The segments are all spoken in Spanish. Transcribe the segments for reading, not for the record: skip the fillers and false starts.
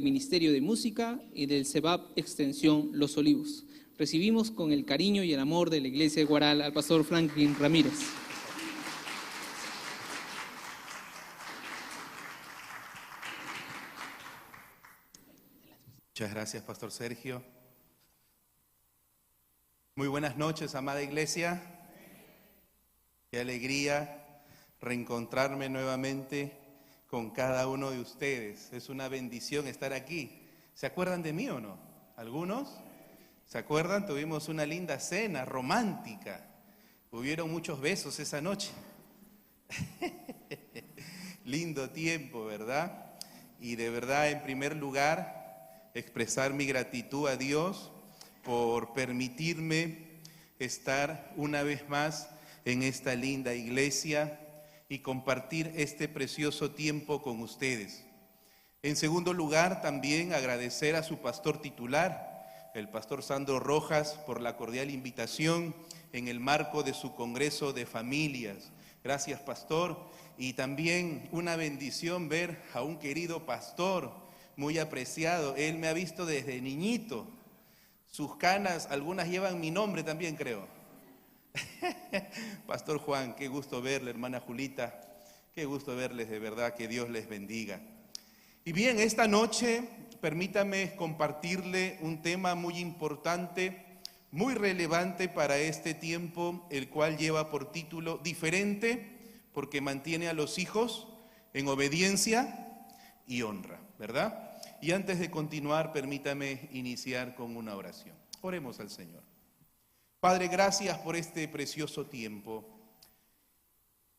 Ministerio de Música y del CEBAP Extensión Los Olivos. Recibimos con el cariño y el amor de la Iglesia de Guaral al pastor Franklin Ramírez. Muchas gracias, Pastor Sergio. Muy buenas noches, amada Iglesia. Qué alegría reencontrarme nuevamente con cada uno de ustedes. Es una bendición estar aquí. ¿Se acuerdan de mí o no? ¿Algunos? ¿Se acuerdan? Tuvimos una linda cena romántica. Hubieron muchos besos esa noche. Lindo tiempo, ¿verdad? Y de verdad, en primer lugar, expresar mi gratitud a Dios por permitirme estar una vez más en esta linda iglesia y compartir este precioso tiempo con ustedes. En segundo lugar, también agradecer a su pastor titular, el pastor Sandro Rojas, por la cordial invitación en el marco de su Congreso de Familias. Gracias, pastor. Y también una bendición ver a un querido pastor muy apreciado. Él me ha visto desde niñito. Sus canas, algunas llevan mi nombre también, creo. Pastor Juan, qué gusto verle, hermana Julita, qué gusto verles, de verdad, que Dios les bendiga. Y bien, esta noche permítame compartirle un tema muy importante, muy relevante para este tiempo, el cual lleva por título Diferente, porque mantiene a los hijos en obediencia y honra, ¿verdad? Y antes de continuar, permítame iniciar con una oración. Oremos al Señor. Padre, gracias por este precioso tiempo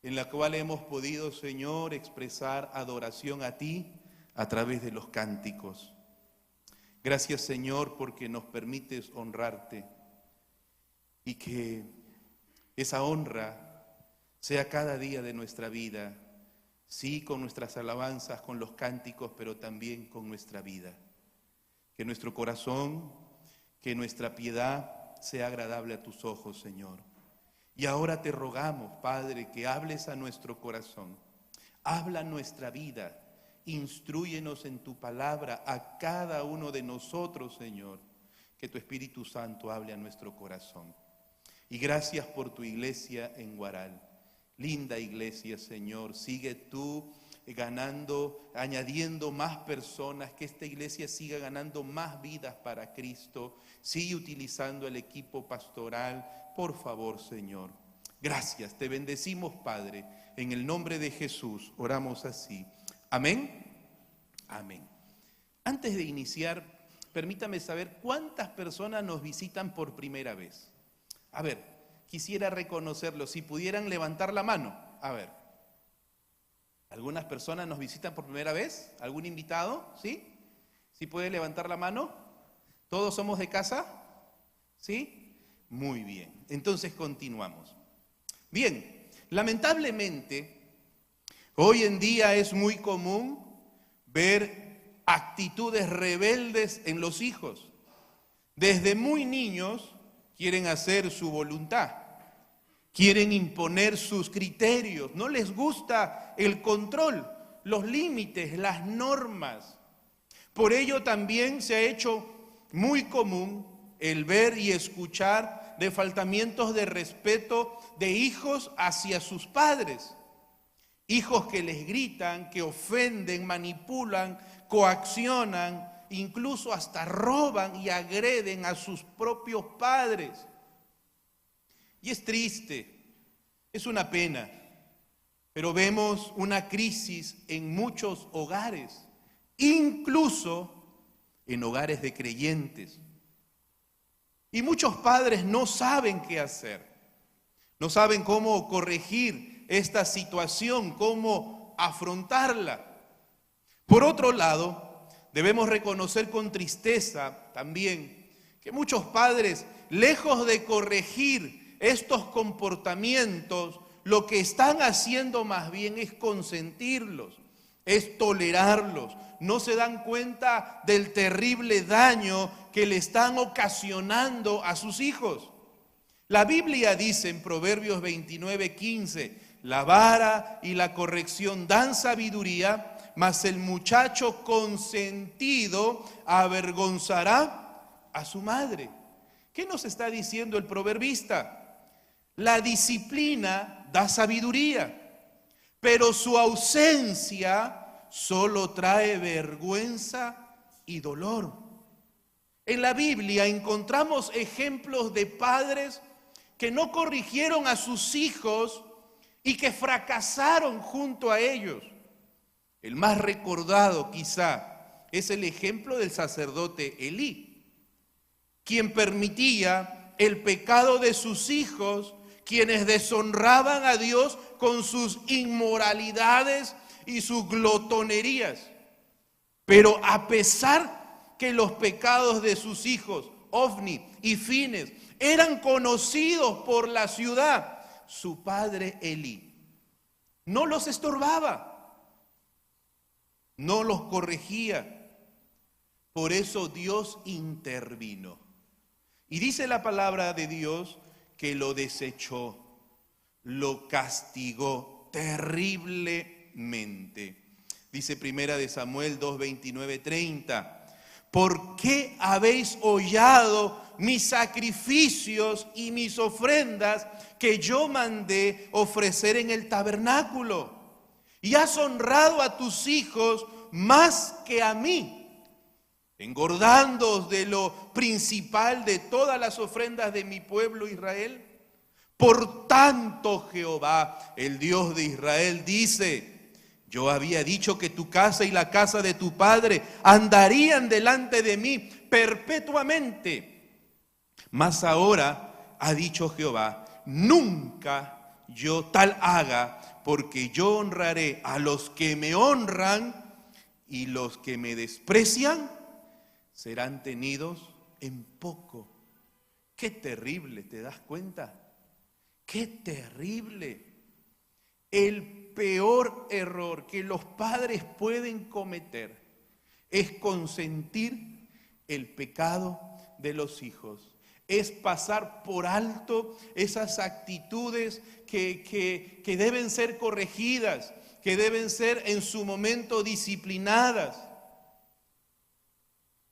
en el cual hemos podido, Señor, expresar adoración a ti a través de los cánticos. Gracias, Señor, porque nos permites honrarte y que esa honra sea cada día de nuestra vida, sí, con nuestras alabanzas, con los cánticos, pero también con nuestra vida. Que nuestro corazón, que nuestra piedad sea agradable a tus ojos, Señor. Y ahora te rogamos, Padre, que hables a nuestro corazón. Habla nuestra vida. Instrúyenos en tu palabra a cada uno de nosotros, Señor. Que tu Espíritu Santo hable a nuestro corazón. Y gracias por tu iglesia en Guaral. Linda iglesia, Señor. Sigue tú ganando, añadiendo más personas, que esta iglesia siga ganando más vidas para Cristo. Sigue utilizando el equipo pastoral, por favor, Señor. Gracias, te bendecimos, Padre. En el nombre de Jesús oramos así. Amén. Amén. Antes de iniciar, permítame saber cuántas personas nos visitan por primera vez. A ver, quisiera reconocerlo. Si pudieran levantar la mano. A ver. ¿Algunas personas nos visitan por primera vez? ¿Algún invitado? ¿Sí? ¿Sí puede levantar la mano? ¿Todos somos de casa? ¿Sí? Muy bien. Entonces continuamos. Bien, lamentablemente, hoy en día es muy común ver actitudes rebeldes en los hijos. Desde muy niños quieren hacer su voluntad. Quieren imponer sus criterios, no les gusta el control, los límites, las normas. Por ello también se ha hecho muy común el ver y escuchar de faltamientos de respeto de hijos hacia sus padres. Hijos que les gritan, que ofenden, manipulan, coaccionan, incluso hasta roban y agreden a sus propios padres. Y es triste, es una pena, pero vemos una crisis en muchos hogares, incluso en hogares de creyentes. Y muchos padres no saben qué hacer, no saben cómo corregir esta situación, cómo afrontarla. Por otro lado, debemos reconocer con tristeza también que muchos padres, lejos de corregir estos comportamientos, lo que están haciendo más bien es consentirlos, es tolerarlos. No se dan cuenta del terrible daño que le están ocasionando a sus hijos. La Biblia dice en Proverbios 29:15, la vara y la corrección dan sabiduría, mas el muchacho consentido avergonzará a su madre. ¿Qué nos está diciendo el proverbista? La disciplina da sabiduría, pero su ausencia solo trae vergüenza y dolor. En la Biblia encontramos ejemplos de padres que no corrigieron a sus hijos y que fracasaron junto a ellos. El más recordado quizá es el ejemplo del sacerdote Elí, quien permitía el pecado de sus hijos, quienes deshonraban a Dios con sus inmoralidades y sus glotonerías. Pero a pesar que los pecados de sus hijos, Ofni y Fines, eran conocidos por la ciudad, su padre Elí no los estorbaba, no los corregía. Por eso Dios intervino. Y dice la palabra de Dios que lo desechó, lo castigó terriblemente. Dice Primera de Samuel 2, 29, 30. ¿Por qué habéis hollado mis sacrificios y mis ofrendas que yo mandé ofrecer en el tabernáculo? Y has honrado a tus hijos más que a mí, engordándoos de lo principal de todas las ofrendas de mi pueblo Israel. Por tanto, Jehová, el Dios de Israel, dice: yo había dicho que tu casa y la casa de tu padre andarían delante de mí perpetuamente. Mas ahora ha dicho Jehová: nunca yo tal haga, porque yo honraré a los que me honran, y los que me desprecian serán tenidos en poco. Qué terrible, ¿te das cuenta? Qué terrible. El peor error que los padres pueden cometer es consentir el pecado de los hijos. Es pasar por alto esas actitudes que deben ser corregidas, que deben ser en su momento disciplinadas.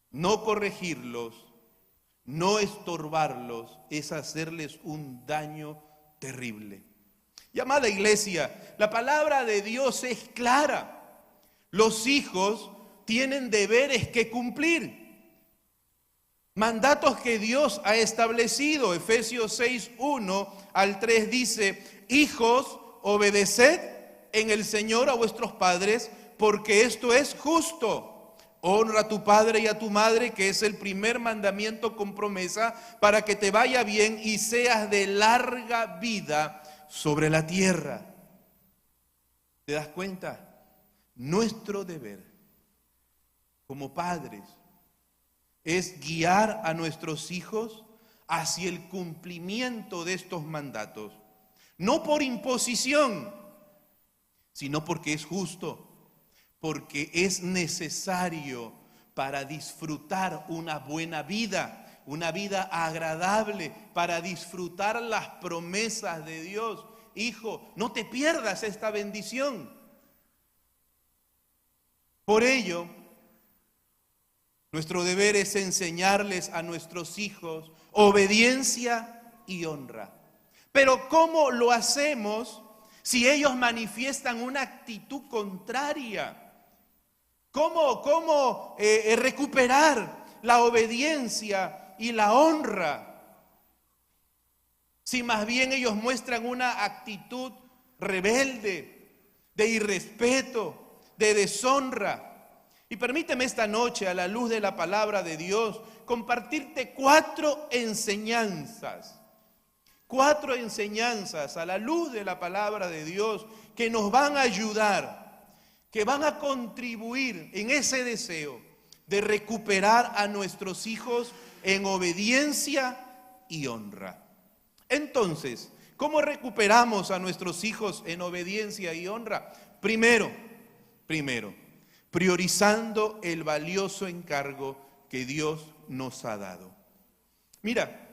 No corregirlos, no estorbarlos, es hacerles un daño terrible. Llamada iglesia, la palabra de Dios es clara. Los hijos tienen deberes que cumplir, mandatos que Dios ha establecido. Efesios 6, 1 al 3 dice: hijos, obedeced en el Señor a vuestros padres, porque esto es justo. Honra a tu padre y a tu madre, que es el primer mandamiento con promesa, para que te vaya bien y seas de larga vida sobre la tierra. ¿Te das cuenta? Nuestro deber como padres es guiar a nuestros hijos hacia el cumplimiento de estos mandatos, no por imposición, sino porque es justo, porque es necesario para disfrutar una buena vida, una vida agradable, para disfrutar las promesas de Dios. Hijo, no te pierdas esta bendición. Por ello, nuestro deber es enseñarles a nuestros hijos obediencia y honra. Pero ¿cómo lo hacemos si ellos manifiestan una actitud contraria? ¿Cómo recuperar la obediencia y la honra si más bien ellos muestran una actitud rebelde, de irrespeto, de deshonra? Y permíteme esta noche, a la luz de la palabra de Dios, compartirte 4 enseñanzas. 4 enseñanzas a la luz de la palabra de Dios que nos van a ayudar, que van a contribuir en ese deseo de recuperar a nuestros hijos en obediencia y honra. Entonces, ¿cómo recuperamos a nuestros hijos en obediencia y honra? Primero, priorizando el valioso encargo que Dios nos ha dado. Mira,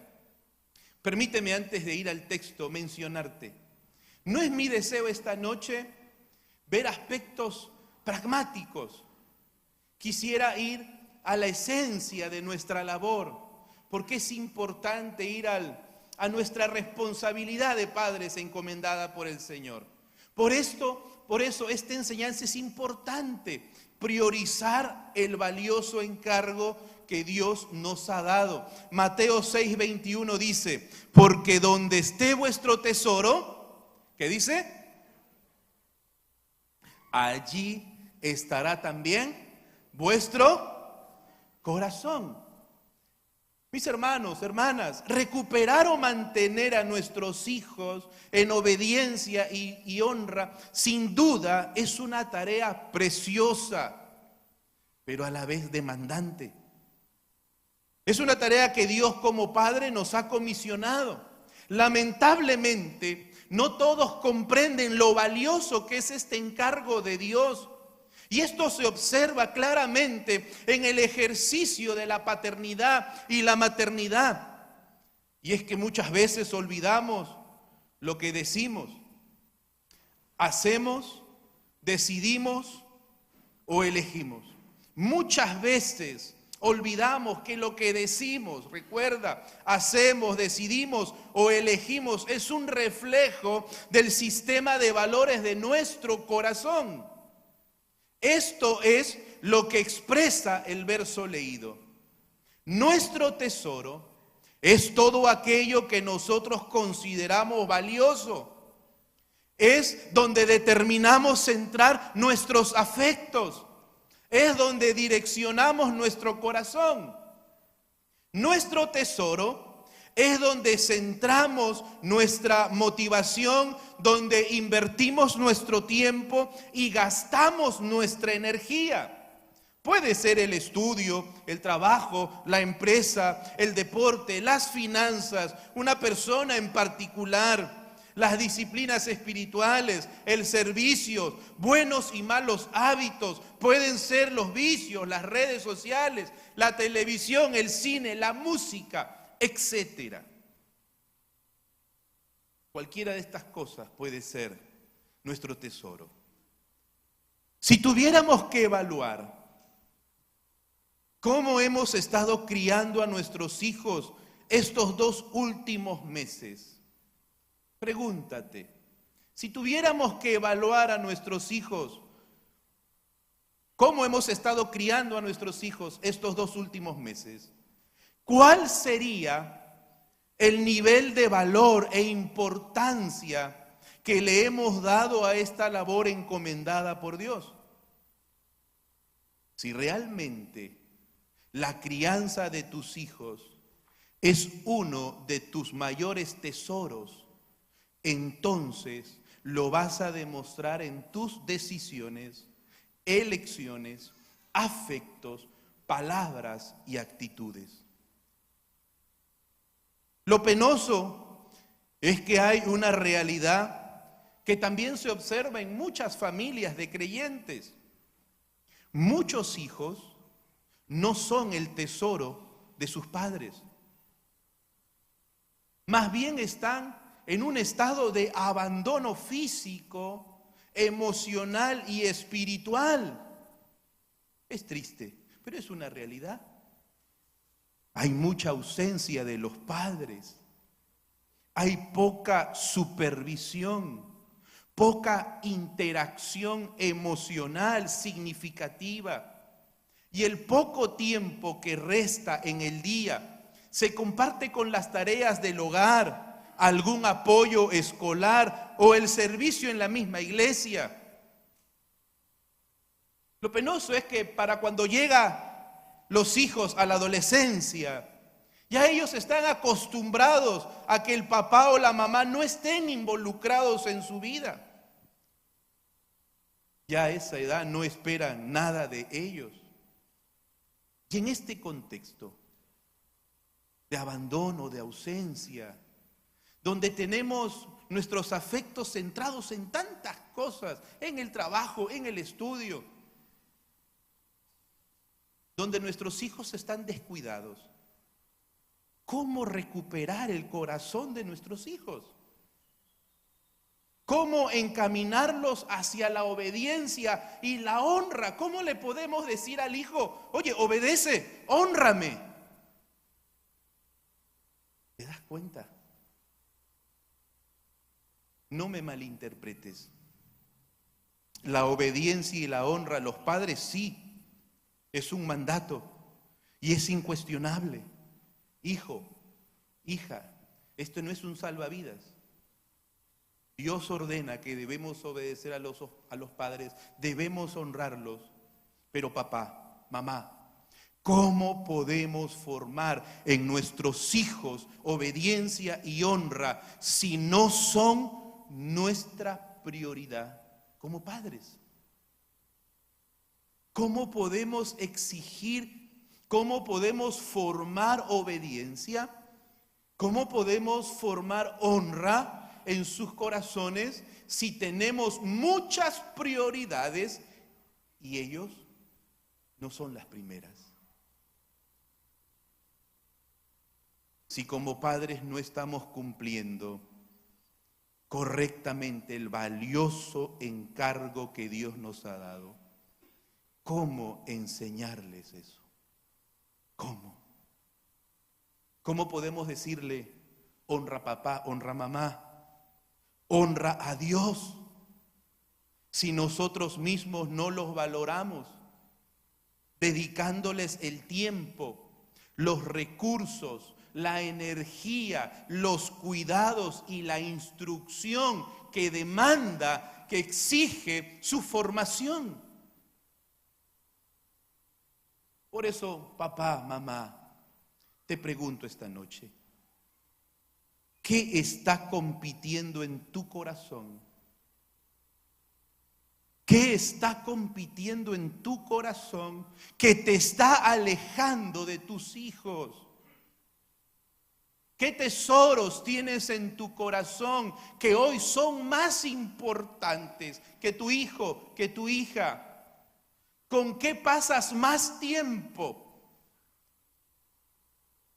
permíteme antes de ir al texto mencionarte, no es mi deseo esta noche ver aspectos pragmáticos. Quisiera ir a la esencia de nuestra labor, porque es importante ir a nuestra responsabilidad de padres encomendada por el Señor. Por eso esta enseñanza es importante, priorizar el valioso encargo que Dios nos ha dado. Mateo 6:21 dice, porque donde esté vuestro tesoro, ¿qué dice? Allí estará también vuestro corazón. Mis hermanos, hermanas, recuperar o mantener a nuestros hijos en obediencia y honra, sin duda es una tarea preciosa, pero a la vez demandante. Es una tarea que Dios como Padre nos ha comisionado. Lamentablemente, no todos comprenden lo valioso que es este encargo de Dios. Y esto se observa claramente en el ejercicio de la paternidad y la maternidad. Y es que muchas veces olvidamos lo que decimos, hacemos, decidimos o elegimos. Muchas veces olvidamos que lo que decimos, recuerda, hacemos, decidimos o elegimos es un reflejo del sistema de valores de nuestro corazón. Esto es lo que expresa el verso leído. Nuestro tesoro es todo aquello que nosotros consideramos valioso. Es donde determinamos centrar nuestros afectos. Es donde direccionamos nuestro corazón. Nuestro tesoro es donde centramos nuestra motivación, donde invertimos nuestro tiempo y gastamos nuestra energía. Puede ser el estudio, el trabajo, la empresa, el deporte, las finanzas, una persona en particular, las disciplinas espirituales, el servicio, buenos y malos hábitos, pueden ser los vicios, las redes sociales, la televisión, el cine, la música, etcétera. Cualquiera de estas cosas puede ser nuestro tesoro. Si tuviéramos que evaluar cómo hemos estado criando a nuestros hijos estos 2 últimos meses, pregúntate, si tuviéramos que evaluar a nuestros hijos, cómo hemos estado criando a nuestros hijos estos 2 últimos meses, ¿cuál sería el nivel de valor e importancia que le hemos dado a esta labor encomendada por Dios? Si realmente la crianza de tus hijos es uno de tus mayores tesoros, entonces lo vas a demostrar en tus decisiones, elecciones, afectos, palabras y actitudes. Lo penoso es que hay una realidad que también se observa en muchas familias de creyentes. Muchos hijos no son el tesoro de sus padres. Más bien están en un estado de abandono físico, emocional y espiritual. Es triste, pero es una realidad. Hay mucha ausencia de los padres. Hay poca supervisión, poca interacción emocional significativa. Y el poco tiempo que resta en el día se comparte con las tareas del hogar, algún apoyo escolar o el servicio en la misma iglesia. Lo penoso es que para cuando llega los hijos a la adolescencia, ya ellos están acostumbrados a que el papá o la mamá no estén involucrados en su vida. Ya a esa edad no esperan nada de ellos. Y en este contexto de abandono, de ausencia, donde tenemos nuestros afectos centrados en tantas cosas, en el trabajo, en el estudio, donde nuestros hijos están descuidados, ¿cómo recuperar el corazón de nuestros hijos? ¿Cómo encaminarlos hacia la obediencia y la honra? ¿Cómo le podemos decir al hijo, oye, obedece, hónrame? ¿Te das cuenta? No me malinterpretes. La obediencia y la honra a los padres sí, es un mandato y es incuestionable. Hijo, hija, esto no es un salvavidas. Dios ordena que debemos obedecer a los padres, debemos honrarlos. Pero papá, mamá, ¿cómo podemos formar en nuestros hijos obediencia y honra si no son nuestra prioridad como padres? ¿Cómo podemos exigir, cómo podemos formar obediencia? ¿Cómo podemos formar honra en sus corazones si tenemos muchas prioridades y ellos no son las primeras? Si como padres no estamos cumpliendo correctamente el valioso encargo que Dios nos ha dado, ¿cómo enseñarles eso? ¿Cómo? ¿Cómo podemos decirle, honra papá, honra mamá, honra a Dios, si nosotros mismos no los valoramos, dedicándoles el tiempo, los recursos, la energía, los cuidados y la instrucción que demanda, que exige su formación? Por eso, papá, mamá, te pregunto esta noche, ¿qué está compitiendo en tu corazón? ¿Qué está compitiendo en tu corazón que te está alejando de tus hijos? ¿Qué tesoros tienes en tu corazón que hoy son más importantes que tu hijo, que tu hija? ¿Con qué pasas más tiempo?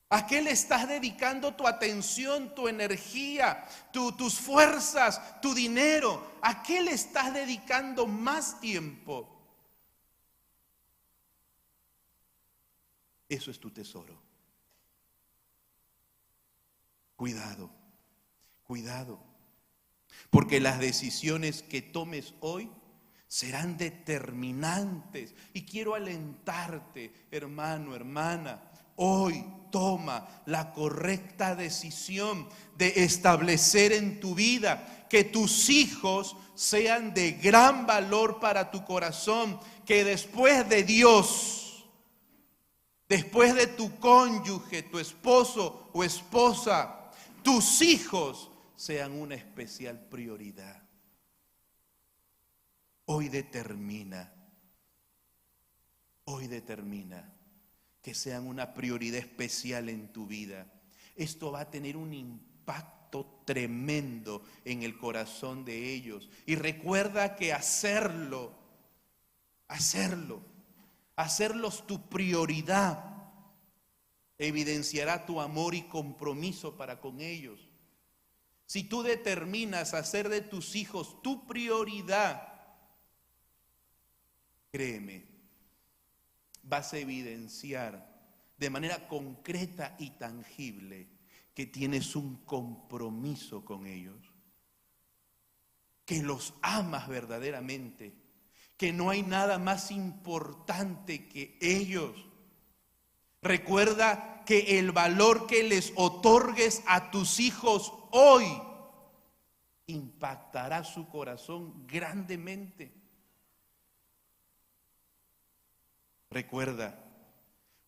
¿A qué le estás dedicando tu atención, tu energía, tus fuerzas, tu dinero? ¿A qué le estás dedicando más tiempo? Eso es tu tesoro. Cuidado, cuidado, porque las decisiones que tomes hoy serán determinantes. Y quiero alentarte, hermano, hermana, hoy toma la correcta decisión de establecer en tu vida que tus hijos sean de gran valor para tu corazón, que después de Dios, después de tu cónyuge, tu esposo o esposa, tus hijos sean una especial prioridad. Hoy determina que sean una prioridad especial en tu vida. Esto va a tener un impacto tremendo en el corazón de ellos. Y recuerda que hacerlos tu prioridad evidenciará tu amor y compromiso para con ellos. Si tú determinas hacer de tus hijos tu prioridad, créeme, vas a evidenciar de manera concreta y tangible que tienes un compromiso con ellos, que los amas verdaderamente, que no hay nada más importante que ellos. Recuerda que el valor que les otorgues a tus hijos hoy impactará su corazón grandemente. Recuerda,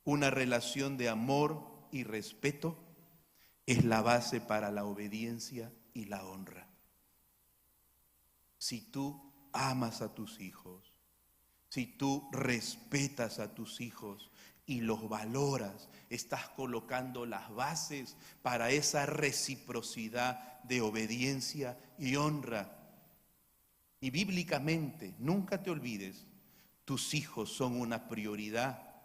una relación de amor y respeto es la base para la obediencia y la honra. Si tú amas a tus hijos, si tú respetas a tus hijos y los valoras, estás colocando las bases para esa reciprocidad de obediencia y honra. Y bíblicamente, nunca te olvides, tus hijos son una prioridad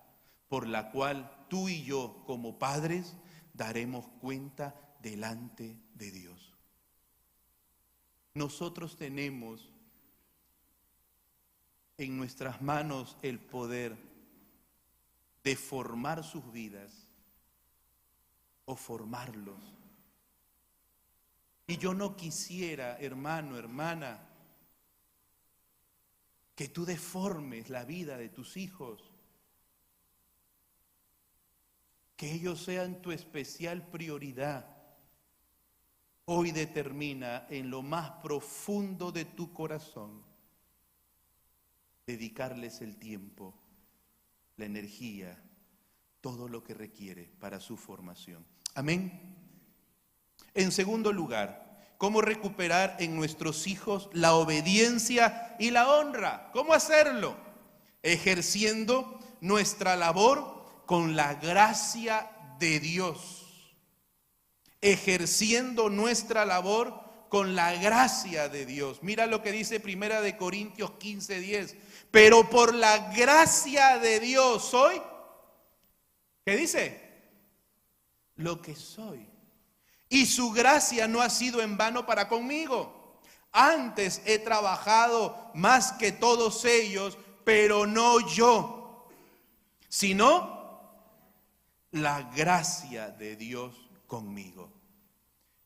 por la cual tú y yo como padres daremos cuenta delante de Dios. nosotros tenemos en nuestras manos el poder de formar sus vidas o formarlos. Y yo no quisiera, hermano, hermana, que tú deformes la vida de tus hijos, que ellos sean tu especial prioridad. Hoy determina en lo más profundo de tu corazón dedicarles el tiempo, la energía, todo lo que requiere para su formación. Amén. En segundo lugar, ¿cómo recuperar en nuestros hijos la obediencia y la honra? ¿Cómo hacerlo? Ejerciendo nuestra labor con la gracia de Dios. Ejerciendo nuestra labor con la gracia de Dios. Mira lo que dice 1 Corintios 15:10. Pero por la gracia de Dios soy, ¿qué dice? Lo que soy. Y su gracia no ha sido en vano para conmigo. Antes he trabajado más que todos ellos, pero no yo, sino la gracia de Dios conmigo.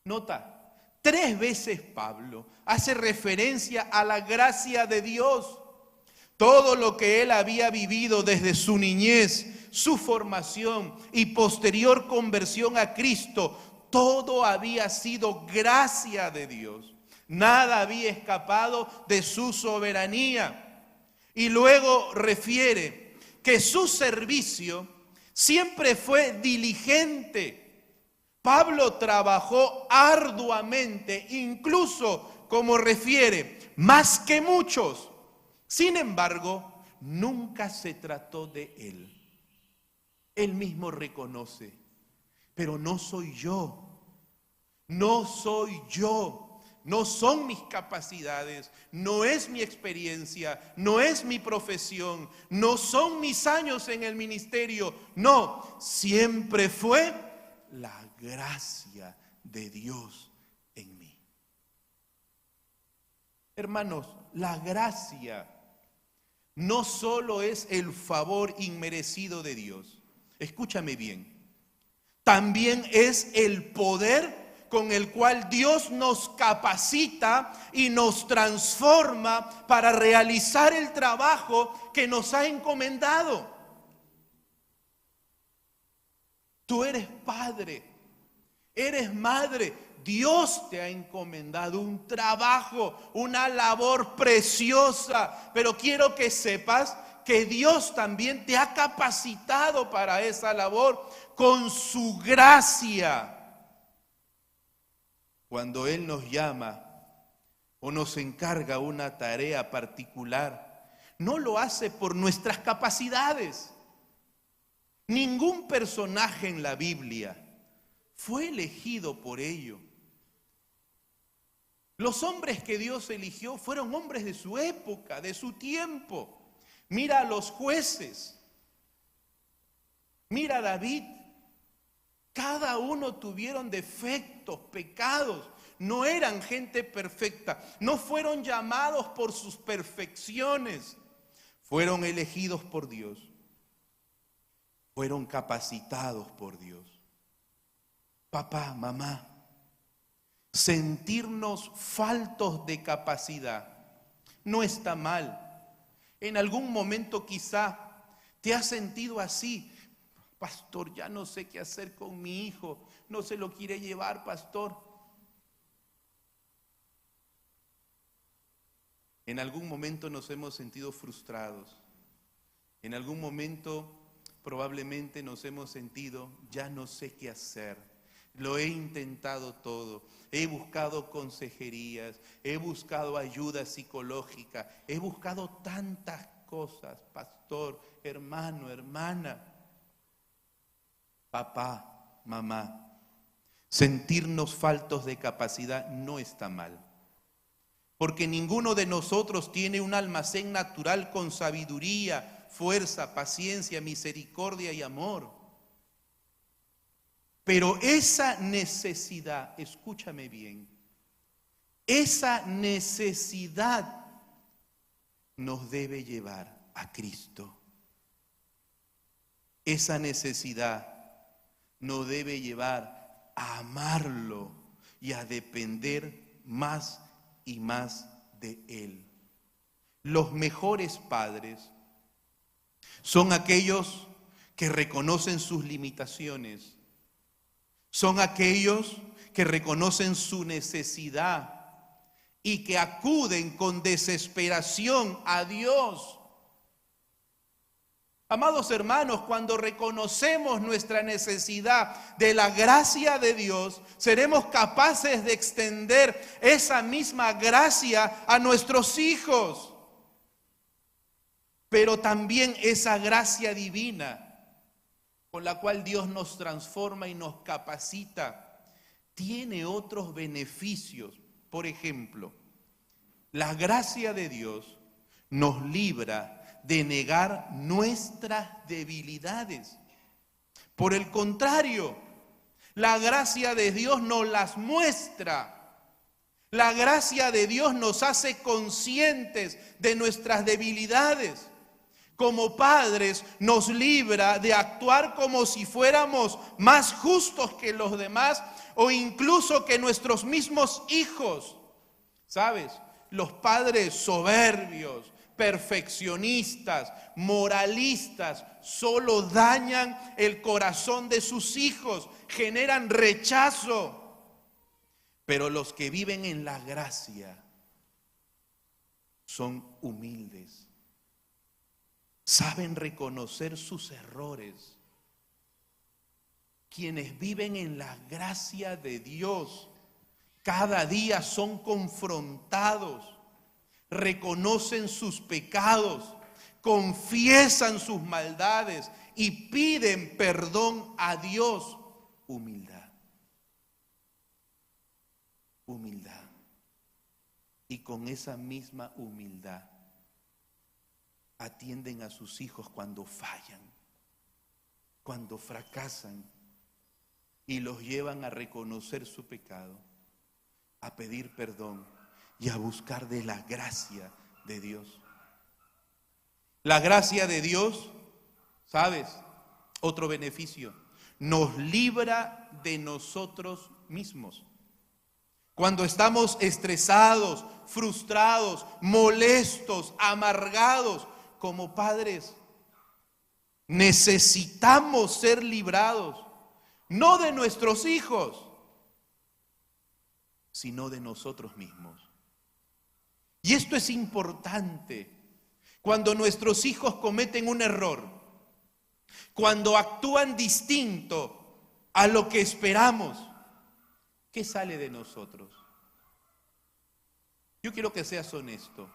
Nota, 3 veces Pablo hace referencia a la gracia de Dios. Todo lo que él había vivido desde su niñez, su formación y posterior conversión a Cristo, todo había sido gracia de Dios. Nada había escapado de su soberanía. Y luego refiere que su servicio siempre fue diligente. Pablo trabajó arduamente, incluso, como refiere, más que muchos. Sin embargo, nunca se trató de él. Él mismo reconoce, pero no soy yo, no soy yo, no son mis capacidades, no es mi experiencia, no es mi profesión, no son mis años en el ministerio, no, siempre fue la gracia de Dios en mí. Hermanos, la gracia no solo es el favor inmerecido de Dios, escúchame bien, también es el poder con el cual Dios nos capacita y nos transforma para realizar el trabajo que nos ha encomendado. Tú eres padre, eres madre, Dios te ha encomendado un trabajo, una labor preciosa, pero quiero que sepas que Dios también te ha capacitado para esa labor con su gracia. Cuando Él nos llama o nos encarga una tarea particular, no lo hace por nuestras capacidades. Ningún personaje en la Biblia fue elegido por ello. Los hombres que Dios eligió fueron hombres de su época, de su tiempo. Mira a los jueces, mira a David. Cada uno tuvieron defectos, pecados. No eran gente perfecta. No fueron llamados por sus perfecciones. Fueron elegidos por Dios. Fueron capacitados por Dios. Papá, mamá, sentirnos faltos de capacidad no está mal. En algún momento quizá te has sentido así. Pastor, ya no sé qué hacer con mi hijo, no se lo quiere llevar, pastor. En algún momento nos hemos sentido frustrados. En algún momento probablemente nos hemos sentido, ya no sé qué hacer. Lo he intentado todo, he buscado consejerías, he buscado ayuda psicológica, he buscado tantas cosas, pastor, hermano, hermana. Papá, mamá, sentirnos faltos de capacidad no está mal, porque ninguno de nosotros tiene un almacén natural con sabiduría, fuerza, paciencia, misericordia y amor. Pero esa necesidad, escúchame bien, esa necesidad nos debe llevar a Cristo. Esa necesidad nos debe llevar a amarlo y a depender más y más de Él. Los mejores padres son aquellos que reconocen sus limitaciones, son aquellos que reconocen su necesidad y que acuden con desesperación a Dios. Amados hermanos, cuando reconocemos nuestra necesidad de la gracia de Dios, seremos capaces de extender esa misma gracia a nuestros hijos. Pero también esa gracia divina con la cual Dios nos transforma y nos capacita, tiene otros beneficios. Por ejemplo, la gracia de Dios nos libra de negar nuestras debilidades. Por el contrario, la gracia de Dios nos las muestra. La gracia de Dios nos hace conscientes de nuestras debilidades. Como padres nos libra de actuar como si fuéramos más justos que los demás o incluso que nuestros mismos hijos. ¿Sabes? Los padres soberbios, perfeccionistas, moralistas, solo dañan el corazón de sus hijos, generan rechazo. Pero los que viven en la gracia son humildes, saben reconocer sus errores. Quienes viven en la gracia de Dios, cada día son confrontados, reconocen sus pecados, confiesan sus maldades y piden perdón a Dios. Humildad. Humildad. Y con esa misma humildad atienden a sus hijos cuando fallan, cuando fracasan, y los llevan a reconocer su pecado, a pedir perdón y a buscar de la gracia de Dios. La gracia de Dios, ¿sabes? Otro beneficio, nos libra de nosotros mismos. Cuando estamos estresados, frustrados, molestos, amargados, como padres, necesitamos ser librados, no de nuestros hijos, sino de nosotros mismos. Y esto es importante. Cuando nuestros hijos cometen un error, cuando actúan distinto a lo que esperamos, ¿qué sale de nosotros? Yo quiero que seas honesto.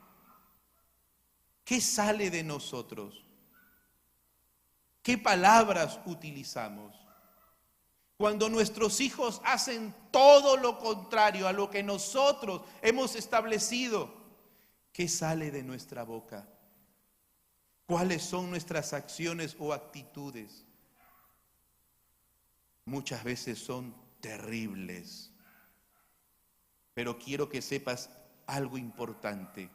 ¿Qué sale de nosotros? ¿Qué palabras utilizamos? Cuando nuestros hijos hacen todo lo contrario a lo que nosotros hemos establecido, ¿qué sale de nuestra boca? ¿Cuáles son nuestras acciones o actitudes? Muchas veces son terribles. Pero quiero que sepas algo importante.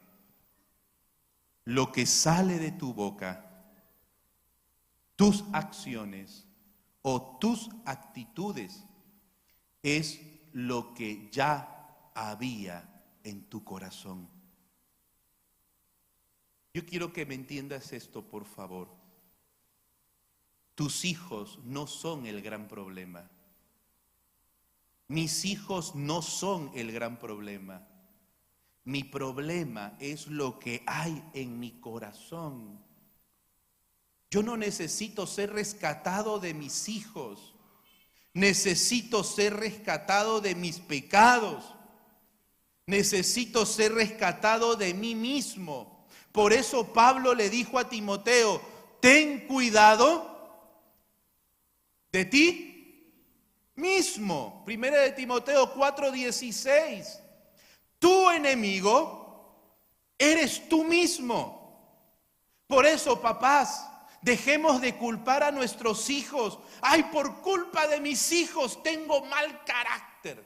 Lo que sale de tu boca, tus acciones o tus actitudes, es lo que ya había en tu corazón. Yo quiero que me entiendas esto, por favor. Tus hijos no son el gran problema. Mis hijos no son el gran problema. Mi problema es lo que hay en mi corazón. Yo no necesito ser rescatado de mis hijos. Necesito ser rescatado de mis pecados. Necesito ser rescatado de mí mismo. Por eso Pablo le dijo a Timoteo: ten cuidado de ti mismo. Primera de Timoteo 4:16. Tu enemigo eres tú mismo. Por eso, papás, dejemos de culpar a nuestros hijos. Ay, por culpa de mis hijos tengo mal carácter.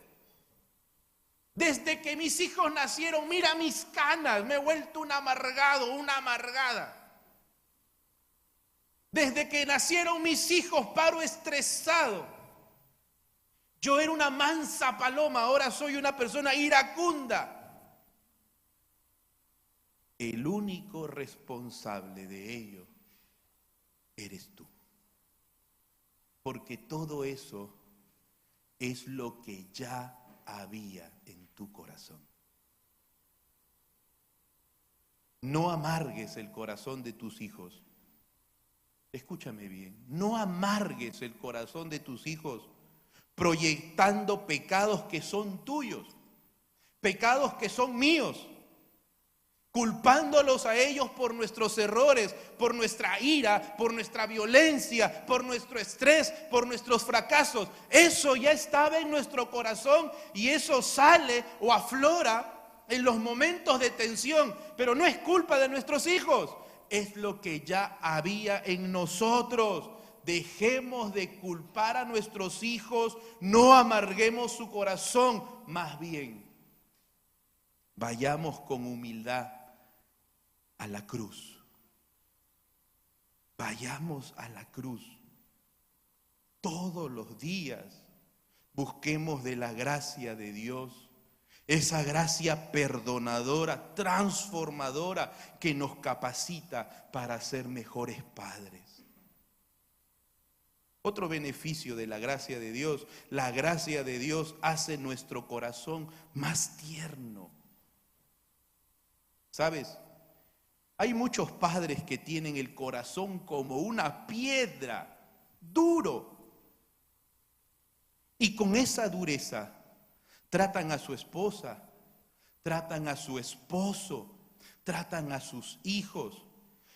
Desde que mis hijos nacieron, mira mis canas, me he vuelto un amargado, una amargada. Desde que nacieron mis hijos, paro estresado. Yo era una mansa paloma, ahora soy una persona iracunda. El único responsable de ello eres tú. Porque todo eso es lo que ya había en tu corazón. No amargues el corazón de tus hijos. Escúchame bien, no amargues el corazón de tus hijos proyectando pecados que son tuyos, pecados que son míos, culpándolos a ellos por nuestros errores, por nuestra ira, por nuestra violencia, por nuestro estrés, por nuestros fracasos. Eso ya estaba en nuestro corazón y eso sale o aflora en los momentos de tensión, pero no es culpa de nuestros hijos, es lo que ya había en nosotros. Dejemos de culpar a nuestros hijos, no amarguemos su corazón, más bien vayamos con humildad a la cruz. Vayamos a la cruz. Todos los días busquemos de la gracia de Dios, esa gracia perdonadora, transformadora, que nos capacita para ser mejores padres. Otro beneficio de la gracia de Dios, la gracia de Dios hace nuestro corazón más tierno. ¿Sabes? Hay muchos padres que tienen el corazón como una piedra, duro. Y con esa dureza tratan a su esposa, tratan a su esposo, tratan a sus hijos.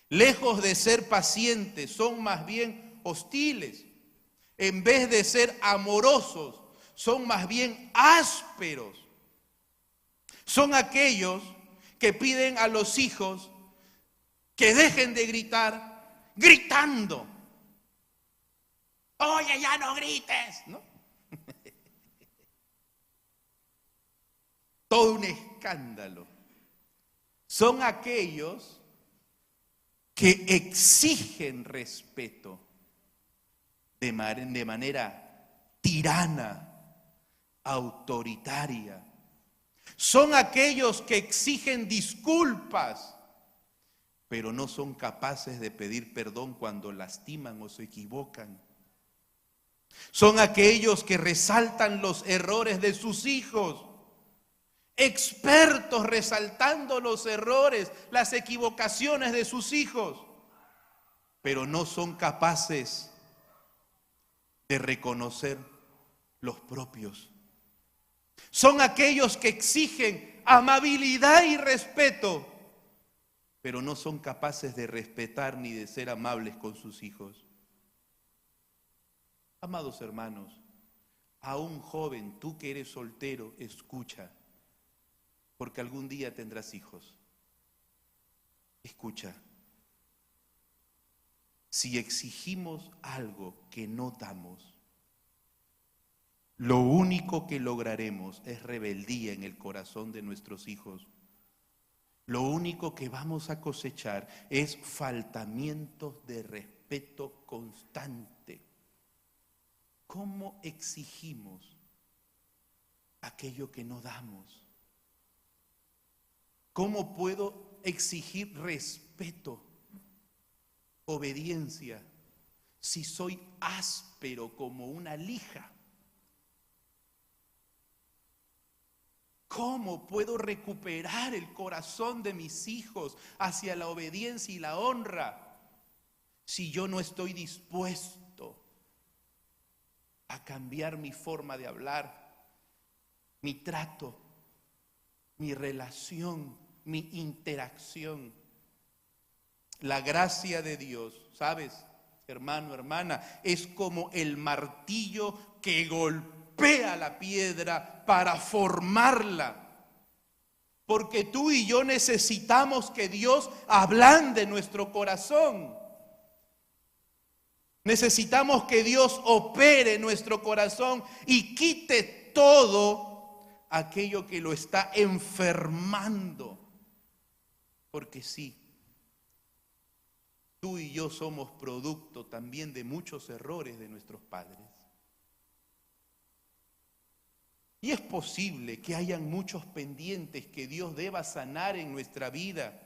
Lejos de ser pacientes, son más bien hostiles. En vez de ser amorosos, son más bien ásperos. Son aquellos que piden a los hijos que dejen de gritar, gritando. Oye, ya no grites, ¿no? Todo un escándalo. Son aquellos que exigen respeto de manera tirana, autoritaria. Son aquellos que exigen disculpas, pero no son capaces de pedir perdón cuando lastiman o se equivocan. Son aquellos que resaltan los errores de sus hijos, expertos resaltando los errores, las equivocaciones de sus hijos, pero no son capaces de reconocer los propios. Son aquellos que exigen amabilidad y respeto, pero no son capaces de respetar ni de ser amables con sus hijos. Amados hermanos, a un joven, tú que eres soltero, escucha, porque algún día tendrás hijos. Escucha. Si exigimos algo que no damos, lo único que lograremos es rebeldía en el corazón de nuestros hijos. Lo único que vamos a cosechar es faltamientos de respeto constante. ¿Cómo exigimos aquello que no damos? ¿Cómo puedo exigir respeto, obediencia, si soy áspero como una lija? ¿Cómo puedo recuperar el corazón de mis hijos hacia la obediencia y la honra si yo no estoy dispuesto a cambiar mi forma de hablar, mi trato, mi relación, mi interacción? La gracia de Dios, ¿sabes, hermano, hermana? Es como el martillo que golpea la piedra para formarla. Porque tú y yo necesitamos que Dios ablande nuestro corazón. Necesitamos que Dios opere nuestro corazón y quite todo aquello que lo está enfermando. Porque sí, tú y yo somos producto también de muchos errores de nuestros padres. Y es posible que hayan muchos pendientes que Dios deba sanar en nuestra vida.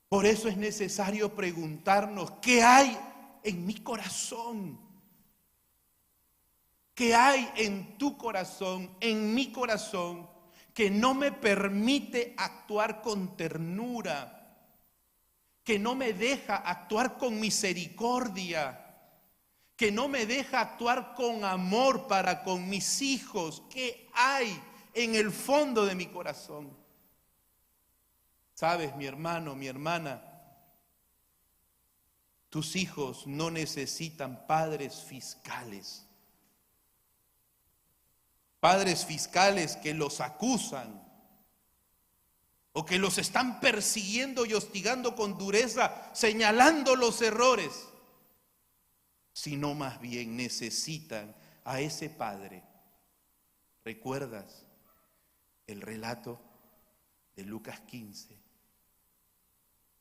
Por eso es necesario preguntarnos, ¿qué hay en mi corazón? ¿Qué hay en tu corazón, en mi corazón, que no me permite actuar con ternura, que no me deja actuar con misericordia, que no me deja actuar con amor para con mis hijos? ¿Qué hay en el fondo de mi corazón? Sabes, mi hermano, mi hermana, tus hijos no necesitan padres fiscales. Padres fiscales que los acusan o que los están persiguiendo y hostigando con dureza, señalando los errores, sino más bien necesitan a ese padre. ¿Recuerdas el relato de Lucas 15?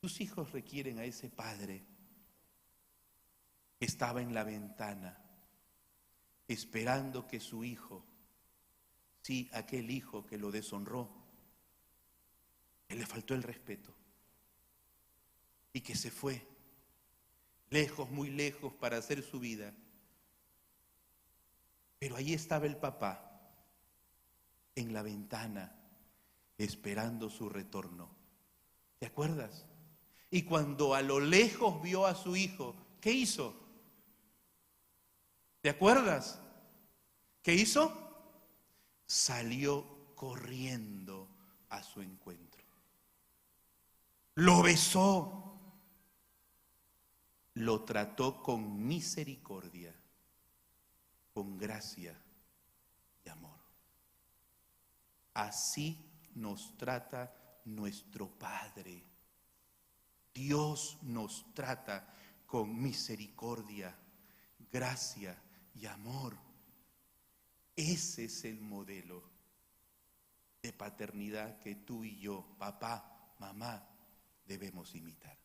Tus hijos requieren a ese padre que estaba en la ventana esperando que su hijo, sí, aquel hijo que lo deshonró, que le faltó el respeto y que se fue lejos, muy lejos para hacer su vida. Pero ahí estaba el papá en la ventana esperando su retorno. ¿Te acuerdas? Y cuando a lo lejos vio a su hijo, ¿qué hizo? ¿Te acuerdas? ¿Qué hizo? Salió corriendo a su encuentro. Lo besó. Lo trató con misericordia, con gracia y amor. Así nos trata nuestro Padre. Dios nos trata con misericordia, gracia y amor. Ese es el modelo de paternidad que tú y yo, papá, mamá, debemos imitar.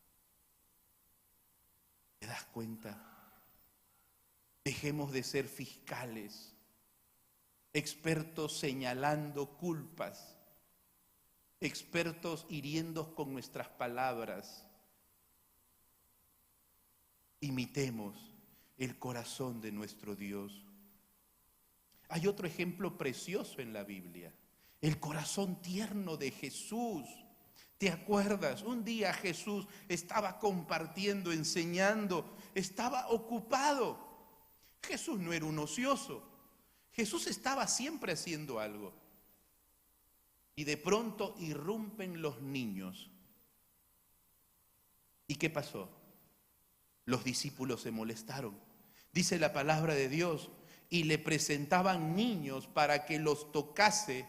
¿Te das cuenta? Dejemos de ser fiscales, expertos señalando culpas, expertos hiriendo con nuestras palabras. Imitemos el corazón de nuestro Dios. Hay otro ejemplo precioso en la Biblia, el corazón tierno de Jesús. ¿Te acuerdas? Un día Jesús estaba compartiendo, enseñando, estaba ocupado. Jesús no era un ocioso. Jesús estaba siempre haciendo algo. Y de pronto irrumpen los niños. ¿Y qué pasó? Los discípulos se molestaron. Dice la palabra de Dios, y le presentaban niños para que los tocase.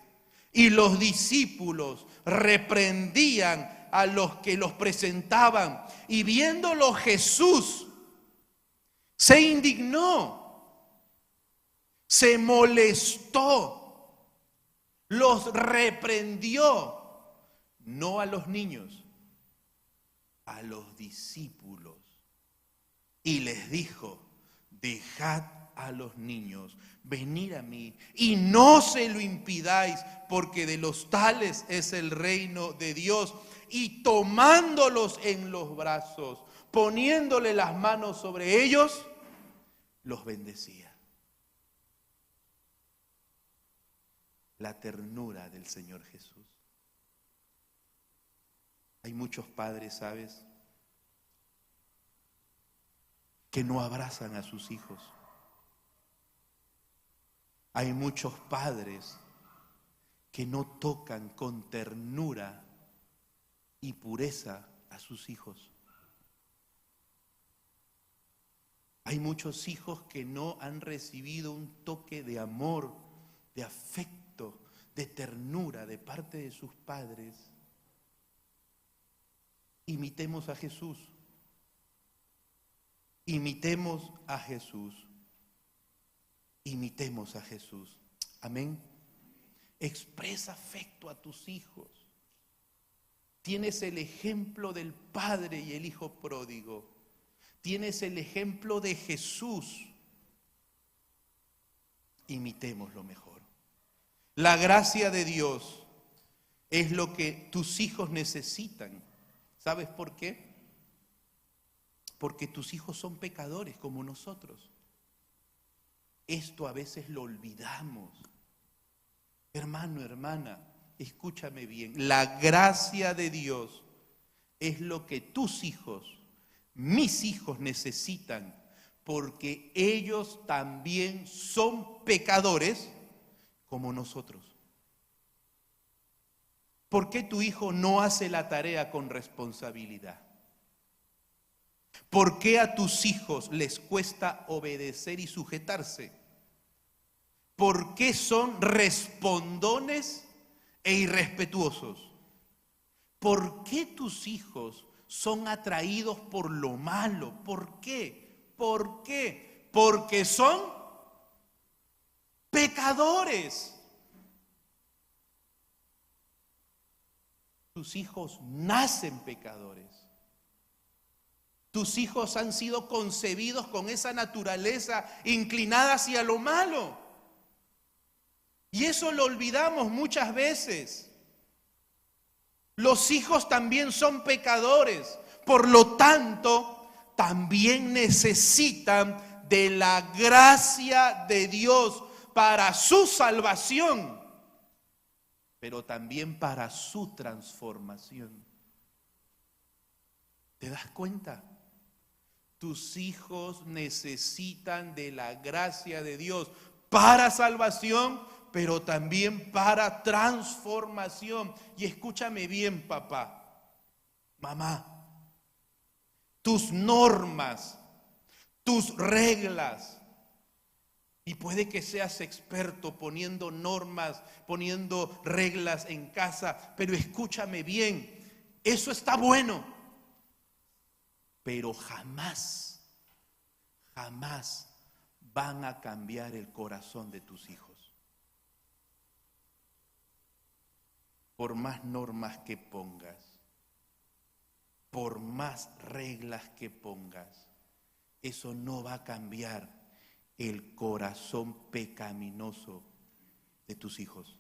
Y los discípulos reprendían a los que los presentaban. Y viéndolo Jesús, se indignó, se molestó, los reprendió, no a los niños, a los discípulos. Y les dijo, dejad a los niños venir a mí y no se lo impidáis, porque de los tales es el reino de Dios. Y tomándolos en los brazos, poniéndole las manos sobre ellos, los bendecía. La ternura del Señor Jesús. Hay muchos padres, ¿sabes?, que no abrazan a sus hijos. Hay muchos padres que no tocan con ternura y pureza a sus hijos. Hay muchos hijos que no han recibido un toque de amor, de afecto, de ternura de parte de sus padres. Imitemos a Jesús. Imitemos a Jesús. Imitemos a Jesús. Amén. Expresa afecto a tus hijos. Tienes el ejemplo del Padre y el Hijo pródigo. Tienes el ejemplo de Jesús. Imitémoslo mejor. La gracia de Dios es lo que tus hijos necesitan. ¿Sabes por qué? Porque tus hijos son pecadores como nosotros. Esto a veces lo olvidamos. Hermano, hermana, escúchame bien. La gracia de Dios es lo que tus hijos, mis hijos necesitan, porque ellos también son pecadores como nosotros. ¿Por qué tu hijo no hace la tarea con responsabilidad? ¿Por qué a tus hijos les cuesta obedecer y sujetarse? ¿Por qué son respondones e irrespetuosos? ¿Por qué tus hijos son atraídos por lo malo? ¿Por qué? ¿Por qué? Porque son pecadores. Tus hijos nacen pecadores. Tus hijos han sido concebidos con esa naturaleza inclinada hacia lo malo. Y eso lo olvidamos muchas veces. Los hijos también son pecadores. Por lo tanto, también necesitan de la gracia de Dios para su salvación, pero también para su transformación. ¿Te das cuenta? Tus hijos necesitan de la gracia de Dios para salvación, pero también para transformación. Y escúchame bien, papá, mamá, tus normas, tus reglas, y puede que seas experto poniendo normas, poniendo reglas en casa, pero escúchame bien, eso está bueno, pero jamás van a cambiar el corazón de tus hijos. Por más normas que pongas, por más reglas que pongas, eso no va a cambiar el corazón pecaminoso de tus hijos.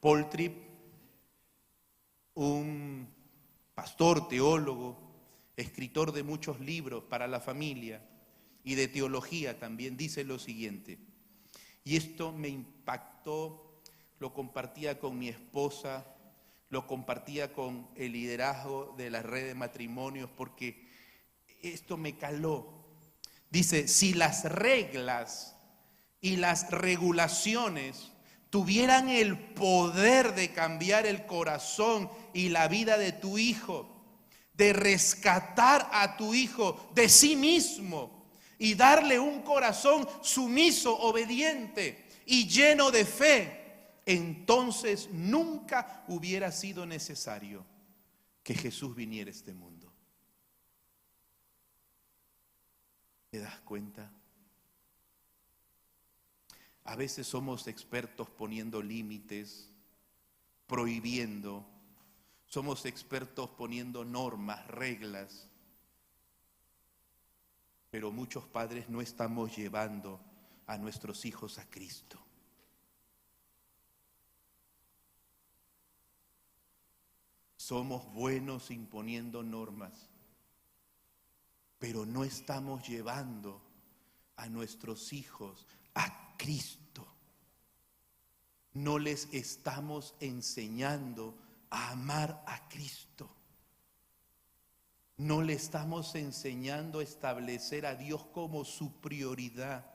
Paul Tripp, un pastor, teólogo, escritor de muchos libros para la familia y de teología también, dice lo siguiente, y esto me impactó, lo compartía con mi esposa, lo compartía con el liderazgo de la red de matrimonios, porque esto me caló. Dice, si las reglas y las regulaciones tuvieran el poder de cambiar el corazón y la vida de tu hijo, de rescatar a tu hijo de sí mismo y darle un corazón sumiso, obediente y lleno de fe, entonces nunca hubiera sido necesario que Jesús viniera a este mundo. ¿Te das cuenta? A veces somos expertos poniendo límites, prohibiendo, somos expertos poniendo normas, reglas, pero muchos padres no estamos llevando a nuestros hijos a Cristo. Somos buenos imponiendo normas, pero no estamos llevando a nuestros hijos a Cristo. No les estamos enseñando a amar a Cristo. No le estamos enseñando a establecer a Dios como su prioridad.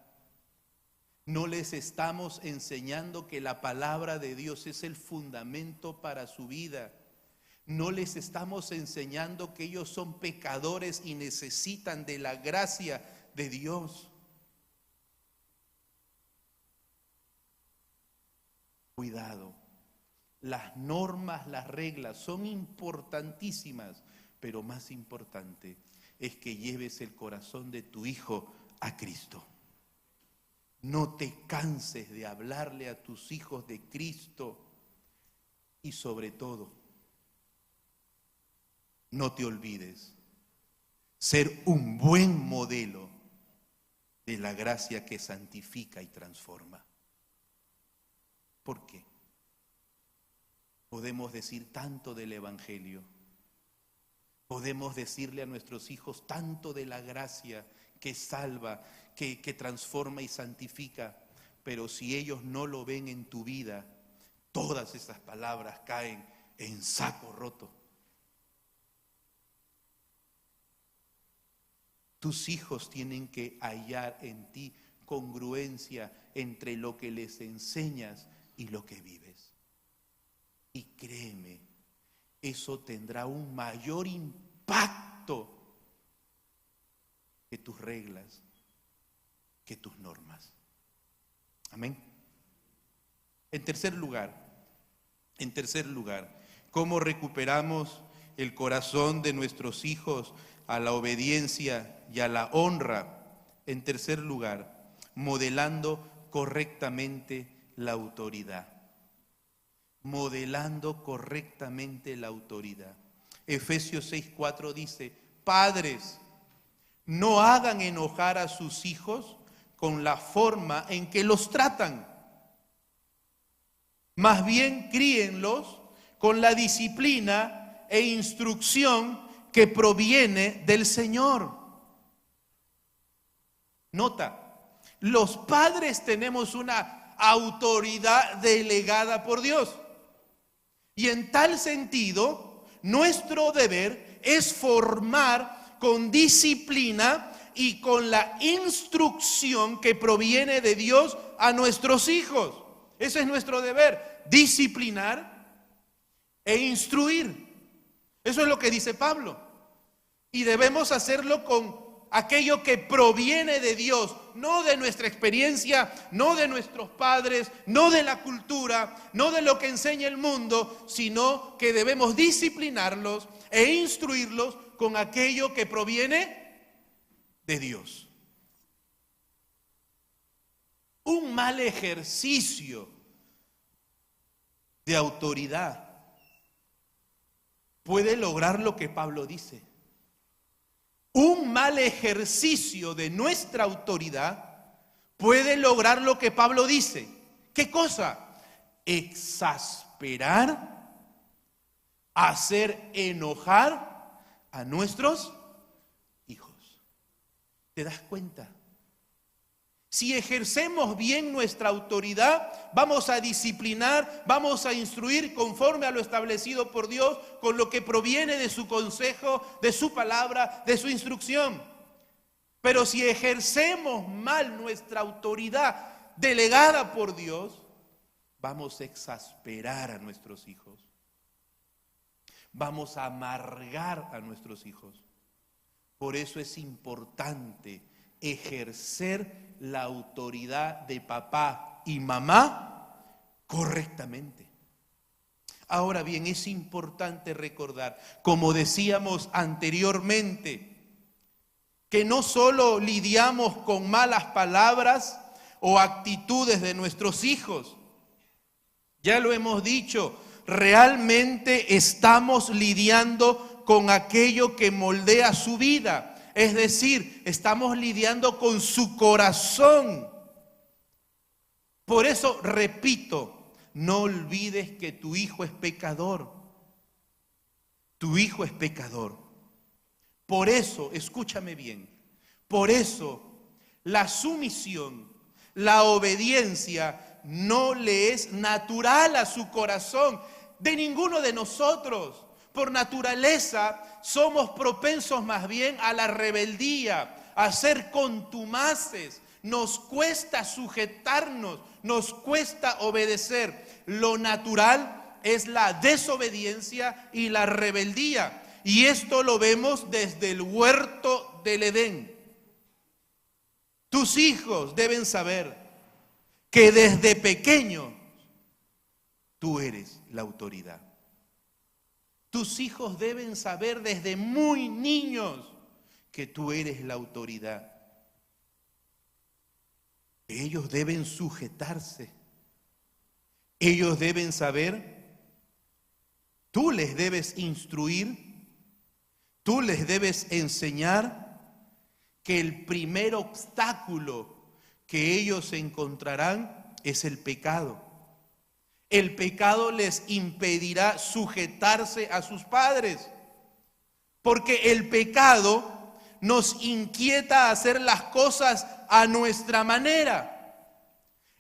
No les estamos enseñando que la palabra de Dios es el fundamento para su vida. No les estamos enseñando que ellos son pecadores y necesitan de la gracia de Dios. Cuidado, las normas, las reglas son importantísimas, pero más importante es que lleves el corazón de tu hijo a Cristo. No te canses de hablarle a tus hijos de Cristo y sobre todo, no te olvides ser un buen modelo de la gracia que santifica y transforma. ¿Por qué? Podemos decir tanto del Evangelio, podemos decirle a nuestros hijos tanto de la gracia que salva, que transforma y santifica, pero si ellos no lo ven en tu vida, todas esas palabras caen en saco roto. Tus hijos tienen que hallar en ti congruencia entre lo que les enseñas y lo que vives. Y créeme, eso tendrá un mayor impacto que tus reglas, que tus normas. Amén. En tercer lugar, ¿cómo recuperamos el corazón de nuestros hijos a la obediencia y a la honra? En tercer lugar, modelando correctamente la autoridad. Modelando correctamente la autoridad. Efesios 6:4 dice: padres, no hagan enojar a sus hijos con la forma en que los tratan. Más bien críenlos con la disciplina e instrucción que proviene del Señor. Nota, los padres tenemos una autoridad delegada por Dios. Y en tal sentido, nuestro deber es formar con disciplina y con la instrucción que proviene de Dios a nuestros hijos. Ese es nuestro deber, disciplinar e instruir. Eso es lo que dice Pablo. Y debemos hacerlo con aquello que proviene de Dios, no de nuestra experiencia, no de nuestros padres, no de la cultura, no de lo que enseña el mundo, sino que debemos disciplinarlos e instruirlos con aquello que proviene de Dios. Un mal ejercicio de autoridad puede lograr lo que Pablo dice. Un mal ejercicio de nuestra autoridad puede lograr lo que Pablo dice. ¿Qué cosa? Exasperar, hacer enojar a nuestros hijos. ¿Te das cuenta? Si ejercemos bien nuestra autoridad, vamos a disciplinar, vamos a instruir conforme a lo establecido por Dios, con lo que proviene de su consejo, de su palabra, de su instrucción. Pero si ejercemos mal nuestra autoridad delegada por Dios, vamos a exasperar a nuestros hijos. Vamos a amargar a nuestros hijos. Por eso es importante ejercer la autoridad de papá y mamá correctamente. Ahora bien, es importante recordar, como decíamos anteriormente, que no solo lidiamos con malas palabras o actitudes de nuestros hijos. Ya lo hemos dicho, realmente estamos lidiando con aquello que moldea su vida. Es decir, estamos lidiando con su corazón. Por eso, repito, no olvides que tu hijo es pecador. Tu hijo es pecador. Por eso, escúchame bien, por eso la sumisión, la obediencia no le es natural a su corazón, de ninguno de nosotros. Por naturaleza somos propensos más bien a la rebeldía, a ser contumaces. Nos cuesta sujetarnos, nos cuesta obedecer. Lo natural es la desobediencia y la rebeldía. Y esto lo vemos desde el huerto del Edén. Tus hijos deben saber que desde pequeños tú eres la autoridad. Tus hijos deben saber desde muy niños que tú eres la autoridad. Ellos deben sujetarse. Ellos deben saber. Tú les debes instruir. Tú les debes enseñar que el primer obstáculo que ellos encontrarán es el pecado. El pecado les impedirá sujetarse a sus padres, porque el pecado nos inquieta a hacer las cosas a nuestra manera.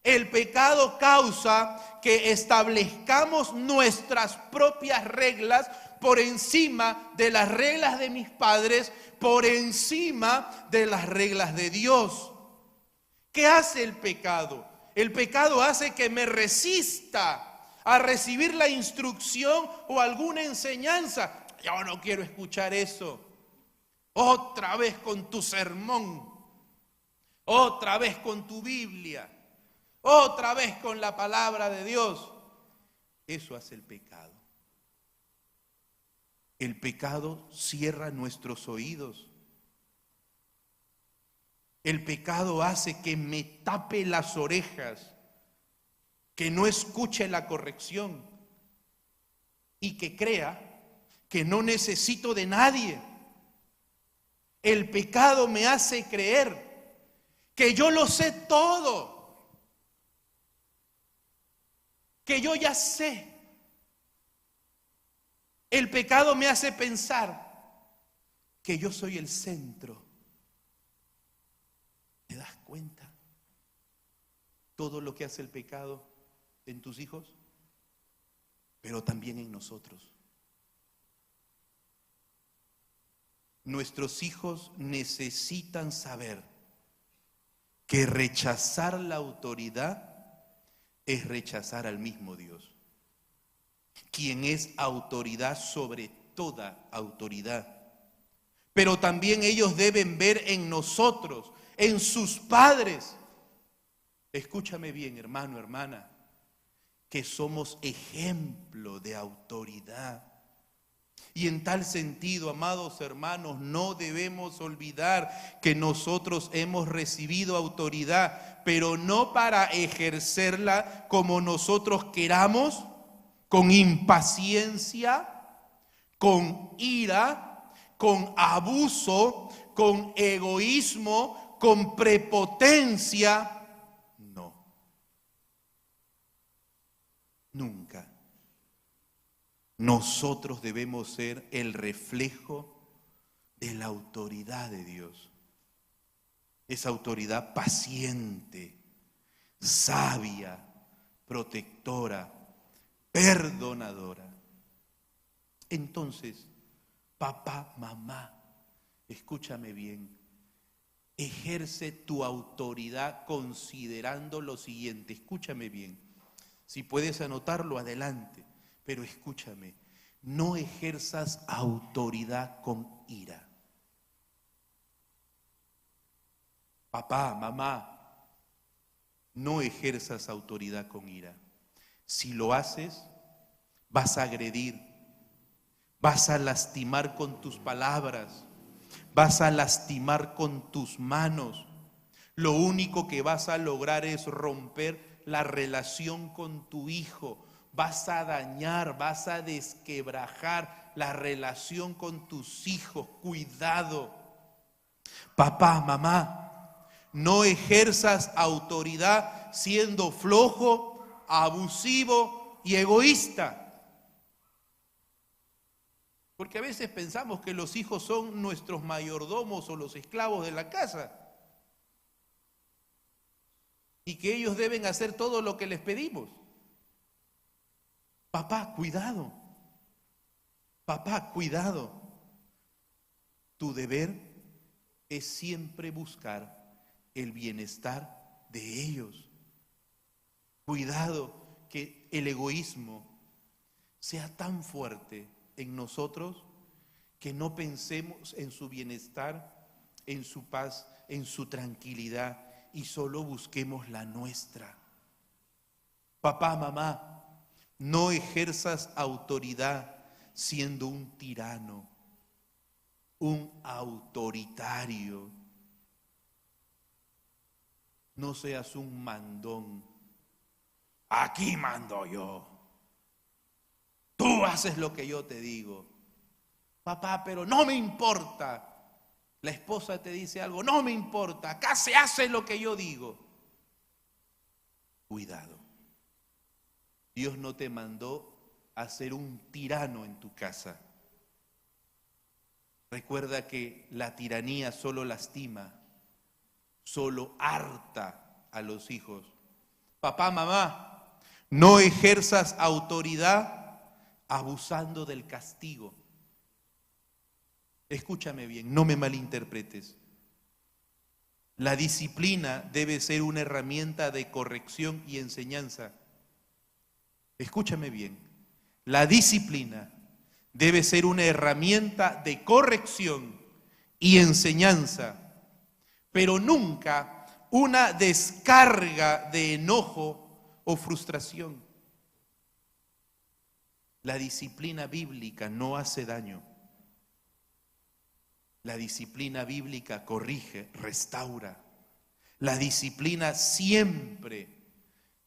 El pecado causa que establezcamos nuestras propias reglas por encima de las reglas de mis padres, por encima de las reglas de Dios. ¿Qué hace el pecado? El pecado hace que me resista a recibir la instrucción o alguna enseñanza. Yo no quiero escuchar eso. Otra vez con tu sermón, otra vez con tu Biblia, otra vez con la palabra de Dios. Eso hace el pecado. El pecado cierra nuestros oídos. El pecado hace que me tape las orejas, que no escuche la corrección y que crea que no necesito de nadie. El pecado me hace creer que yo lo sé todo, que yo ya sé. El pecado me hace pensar que yo soy el centro. ¿Te das cuenta todo lo que hace el pecado en tus hijos? Pero también en nosotros. Nuestros hijos necesitan saber que rechazar la autoridad es rechazar al mismo Dios, quien es autoridad sobre toda autoridad. Pero también ellos deben ver en nosotros, en sus padres, escúchame bien, hermano, hermana, que somos ejemplo de autoridad. Y en tal sentido, amados hermanos, no debemos olvidar que nosotros hemos recibido autoridad, pero no para ejercerla como nosotros queramos, con impaciencia, con ira, con abuso, con egoísmo, con prepotencia. No, nunca. Nosotros debemos ser el reflejo de la autoridad de Dios. Esa autoridad paciente, sabia, protectora, perdonadora. Entonces, papá, mamá, escúchame bien, ejerce tu autoridad considerando lo siguiente. Escúchame bien, si puedes anotarlo, adelante. Pero escúchame, no ejerzas autoridad con ira. Papá, mamá, no ejerzas autoridad con ira. Si lo haces, vas a agredir, vas a lastimar con tus palabras, vas a lastimar con tus manos. Lo único que vas a lograr es romper la relación con tu hijo. Vas a dañar, vas a desquebrajar la relación con tus hijos. Cuidado. Papá, mamá, no ejerzas autoridad siendo flojo, abusivo y egoísta. Porque a veces pensamos que los hijos son nuestros mayordomos o los esclavos de la casa y que ellos deben hacer todo lo que les pedimos. Papá, cuidado. Papá, cuidado. Tu deber es siempre buscar el bienestar de ellos. Cuidado que el egoísmo sea tan fuerte en nosotros que no pensemos en su bienestar, en su paz, en su tranquilidad y solo busquemos la nuestra. Papá, mamá, no ejerzas autoridad siendo un tirano, un autoritario. No seas un mandón. Aquí mando yo. Tú haces lo que yo te digo. Papá, pero no me importa. La esposa te dice algo, no me importa. Acá se hace lo que yo digo. Cuidado. Dios no te mandó a ser un tirano en tu casa. Recuerda que la tiranía solo lastima, solo harta a los hijos. Papá, mamá, no ejerzas autoridad abusando del castigo. Escúchame bien, no me malinterpretes. La disciplina debe ser una herramienta de corrección y enseñanza. Escúchame bien, la disciplina debe ser una herramienta de corrección y enseñanza, pero nunca una descarga de enojo o frustración. La disciplina bíblica no hace daño. La disciplina bíblica corrige, restaura. La disciplina siempre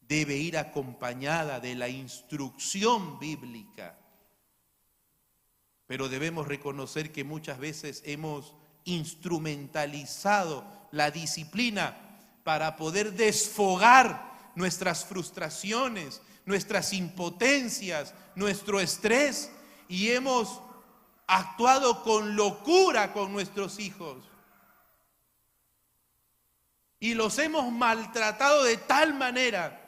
debe ir acompañada de la instrucción bíblica. Pero debemos reconocer que muchas veces hemos instrumentalizado la disciplina para poder desfogar nuestras frustraciones, nuestras impotencias, nuestro estrés, y hemos actuado con locura con nuestros hijos. Y los hemos maltratado de tal manera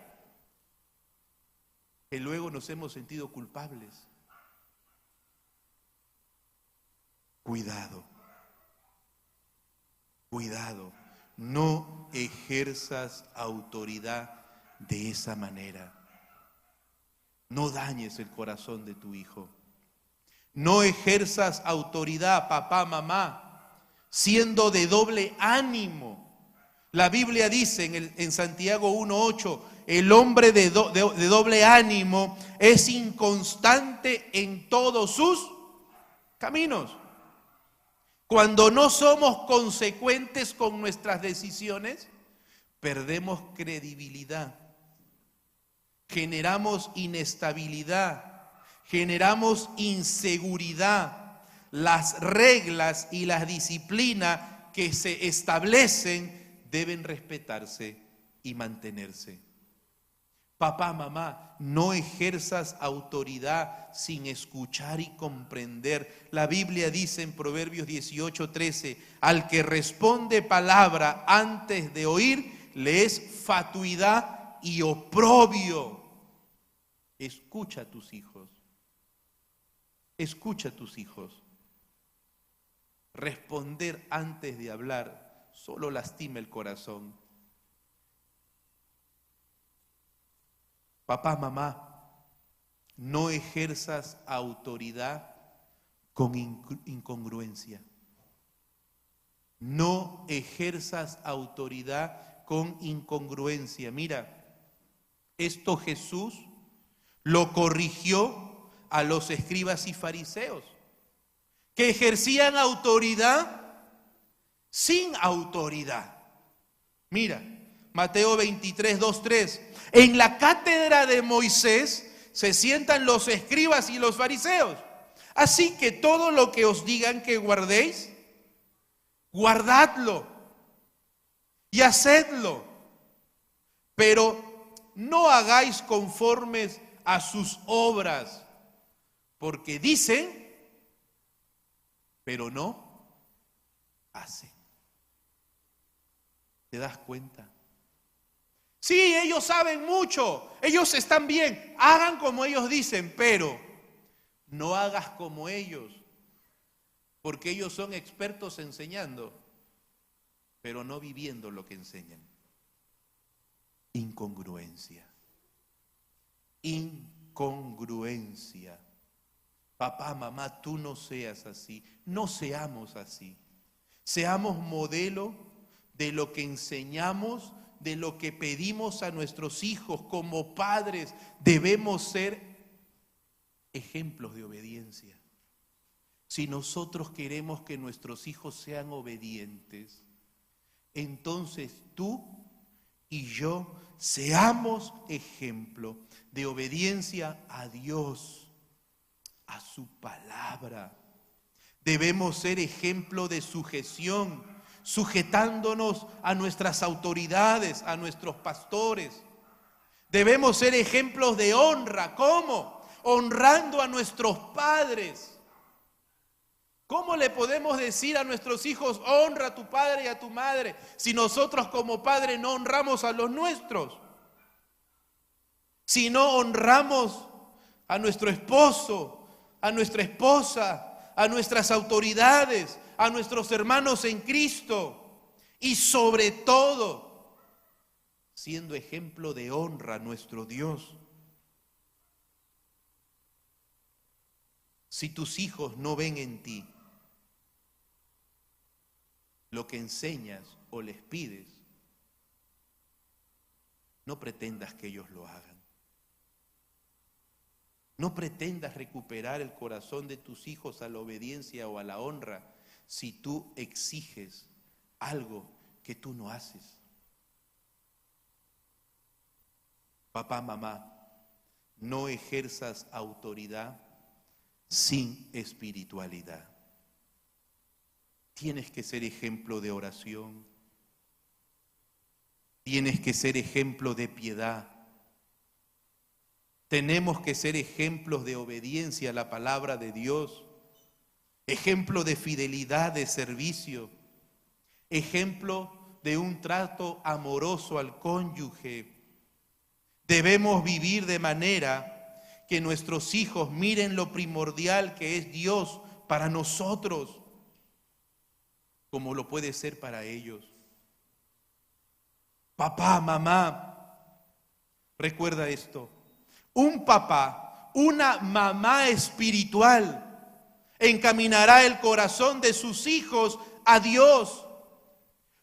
que luego nos hemos sentido culpables. Cuidado, cuidado, no ejerzas autoridad de esa manera. No dañes el corazón de tu hijo. No ejerzas autoridad, papá, mamá, siendo de doble ánimo. La Biblia dice en Santiago 1:8, el hombre de doble ánimo es inconstante en todos sus caminos. Cuando no somos consecuentes con nuestras decisiones, perdemos credibilidad, generamos inestabilidad, generamos inseguridad. Las reglas y la disciplina que se establecen deben respetarse y mantenerse. Papá, mamá, no ejerzas autoridad sin escuchar y comprender. La Biblia dice en Proverbios 18:13, al que responde palabra antes de oír, le es fatuidad y oprobio. Escucha a tus hijos. Escucha a tus hijos. Responder antes de hablar solo lastima el corazón. Papá, mamá, no ejerzas autoridad con incongruencia. No ejerzas autoridad con incongruencia. Mira, esto Jesús lo corrigió a los escribas y fariseos, que ejercían autoridad sin autoridad. Mira, Mateo 23:2-3. En la cátedra de Moisés se sientan los escribas y los fariseos. Así que todo lo que os digan que guardéis, guardadlo y hacedlo. Pero no hagáis conformes a sus obras, porque dicen, pero no hacen. ¿Te das cuenta? Sí, ellos saben mucho, ellos están bien, hagan como ellos dicen, pero no hagas como ellos, porque ellos son expertos enseñando, pero no viviendo lo que enseñan. Incongruencia. Incongruencia. Papá, mamá, tú no seas así, no seamos así. Seamos modelo de lo que enseñamos, de lo que pedimos a nuestros hijos. Como padres debemos ser ejemplos de obediencia. Si nosotros queremos que nuestros hijos sean obedientes, entonces tú y yo seamos ejemplo de obediencia a Dios, a su palabra. Debemos ser ejemplo de sujeción, sujetándonos a nuestras autoridades, a nuestros pastores. Debemos ser ejemplos de honra. ¿Cómo? Honrando a nuestros padres. ¿Cómo le podemos decir a nuestros hijos, honra a tu padre y a tu madre, si nosotros como padres no honramos a los nuestros? Si no honramos a nuestro esposo, a nuestra esposa, a nuestras autoridades, a nuestros hermanos en Cristo, y sobre todo, siendo ejemplo de honra a nuestro Dios. Si tus hijos no ven en ti lo que enseñas o les pides, no pretendas que ellos lo hagan. No pretendas recuperar el corazón de tus hijos a la obediencia o a la honra si tú exiges algo que tú no haces. Papá, mamá, no ejerzas autoridad sin espiritualidad. Tienes que ser ejemplo de oración. Tienes que ser ejemplo de piedad. Tenemos que ser ejemplos de obediencia a la palabra de Dios, ejemplo de fidelidad, de servicio, ejemplo de un trato amoroso al cónyuge. Debemos vivir de manera que nuestros hijos miren lo primordial que es Dios para nosotros, como lo puede ser para ellos. Papá, mamá, recuerda esto. Un papá, una mamá espiritual encaminará el corazón de sus hijos a Dios.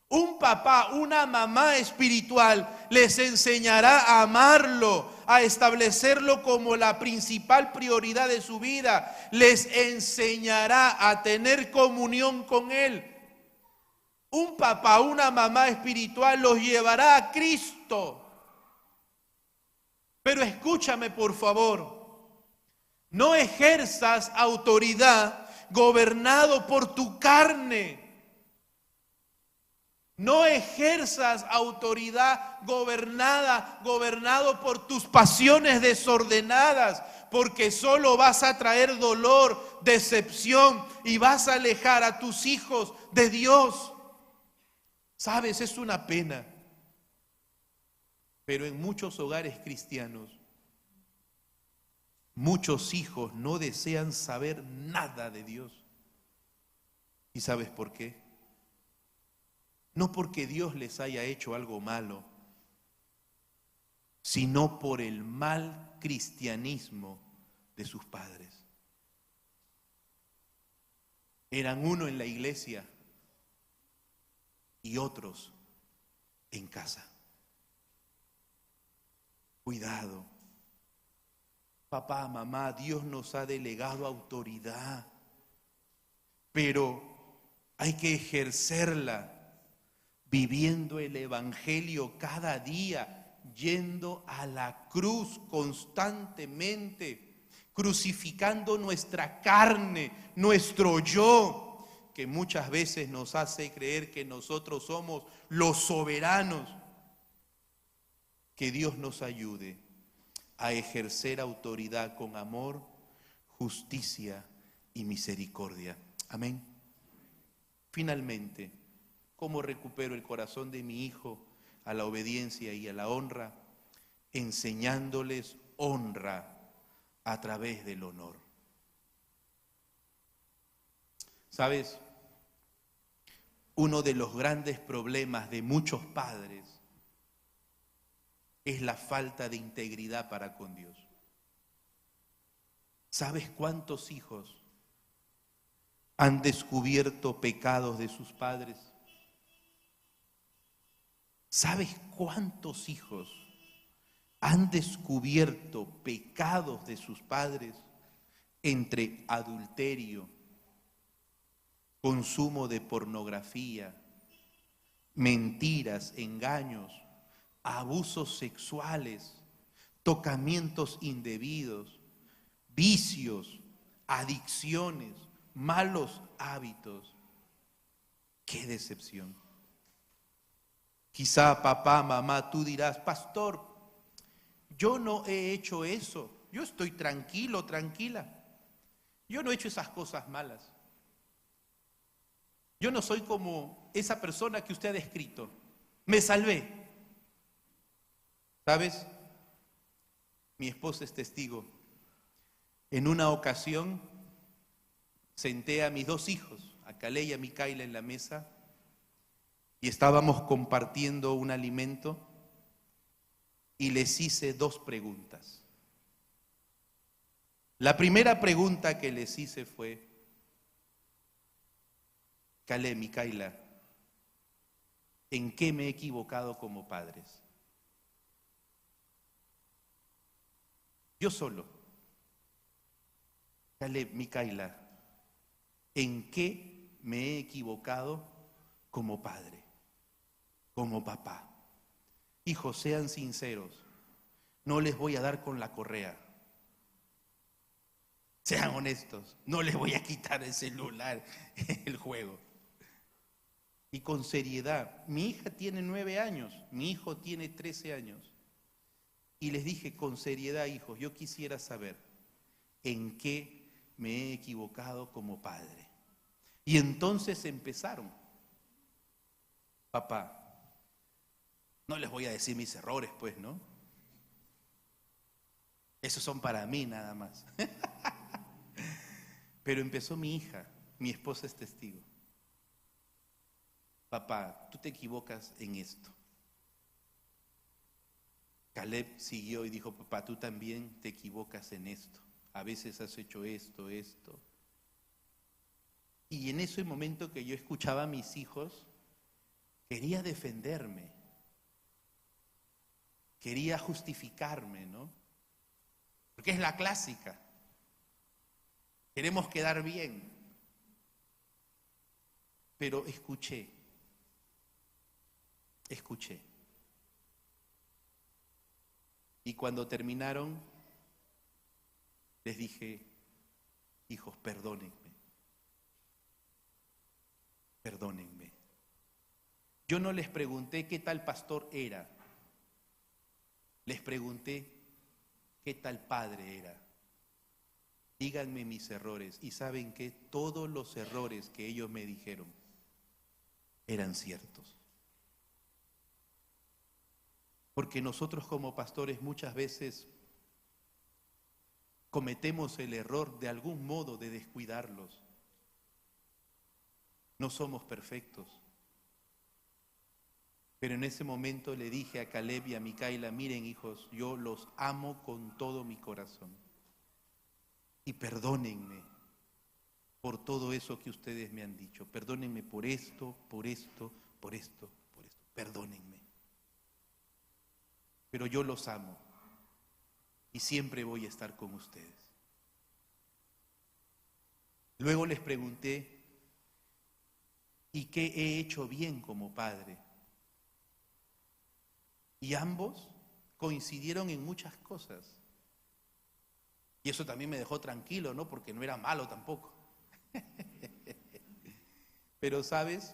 Un papá, una mamá espiritual les enseñará a amarlo, a establecerlo como la principal prioridad de su vida. Les enseñará a tener comunión con Él. Un papá, una mamá espiritual los llevará a Cristo. Pero escúchame, por favor, no ejerzas autoridad gobernado por tu carne. No ejerzas autoridad gobernado por tus pasiones desordenadas, porque solo vas a traer dolor, decepción y vas a alejar a tus hijos de Dios. ¿Sabes? Es una pena. Pero en muchos hogares cristianos, muchos hijos no desean saber nada de Dios. ¿Y sabes por qué? No porque Dios les haya hecho algo malo, sino por el mal cristianismo de sus padres. Eran uno en la iglesia y otros en casa. Cuidado. Papá, mamá, Dios nos ha delegado autoridad, pero hay que ejercerla viviendo el evangelio cada día, yendo a la cruz constantemente, crucificando nuestra carne, nuestro yo, que muchas veces nos hace creer que nosotros somos los soberanos. Que Dios nos ayude a ejercer autoridad con amor, justicia y misericordia. Amén. Finalmente, ¿cómo recupero el corazón de mi hijo a la obediencia y a la honra? Enseñándoles honra a través del honor. ¿Sabes? Uno de los grandes problemas de muchos padres es la falta de integridad para con Dios. ¿Sabes cuántos hijos han descubierto pecados de sus padres? ¿Sabes cuántos hijos han descubierto pecados de sus padres entre adulterio, consumo de pornografía, mentiras, engaños, abusos sexuales, tocamientos indebidos, vicios, adicciones, malos hábitos. ¡Qué decepción! Quizá papá, mamá, tú dirás, pastor, yo no he hecho eso, yo estoy tranquilo, tranquila, yo no he hecho esas cosas malas. Yo no soy como esa persona que usted ha descrito, me salvé. ¿Sabes? Mi esposa es testigo. En una ocasión senté a mis dos hijos, a Caleb y a Micaela, en la mesa y estábamos compartiendo un alimento y les hice dos preguntas. La primera pregunta que les hice fue: Caleb, Micaela, ¿en qué me he equivocado como padres? Yo solo. Caleb, Micaela, ¿en qué me he equivocado como padre, como papá? Hijos, sean sinceros, no les voy a dar con la correa. Sean honestos, no les voy a quitar el celular, el juego. Y con seriedad, mi hija tiene 9 años, mi hijo tiene 13 años. Y les dije con seriedad, hijos, yo quisiera saber en qué me he equivocado como padre. Y entonces empezaron. Papá, no les voy a decir mis errores, pues, ¿no? Esos son para mí nada más. Pero empezó mi hija, mi esposa es testigo. Papá, tú te equivocas en esto. Caleb siguió y dijo, papá, tú también te equivocas en esto. A veces has hecho esto. Y en ese momento que yo escuchaba a mis hijos, quería defenderme. Quería justificarme, ¿no? Porque es la clásica. Queremos quedar bien. Pero escuché. Y cuando terminaron, les dije, hijos, perdónenme. Yo no les pregunté qué tal pastor era. Les pregunté qué tal padre era. Díganme mis errores. Y saben que todos los errores que ellos me dijeron eran ciertos. Porque nosotros como pastores muchas veces cometemos el error de algún modo de descuidarlos. No somos perfectos. Pero en ese momento le dije a Caleb y a Micaela, miren hijos, yo los amo con todo mi corazón. Y perdónenme por todo eso que ustedes me han dicho. Perdónenme por esto. Perdónenme. Pero yo los amo y siempre voy a estar con ustedes. Luego les pregunté, ¿y qué he hecho bien como padre? Y ambos coincidieron en muchas cosas. Y eso también me dejó tranquilo, ¿no? Porque no era malo tampoco. Pero, ¿sabes?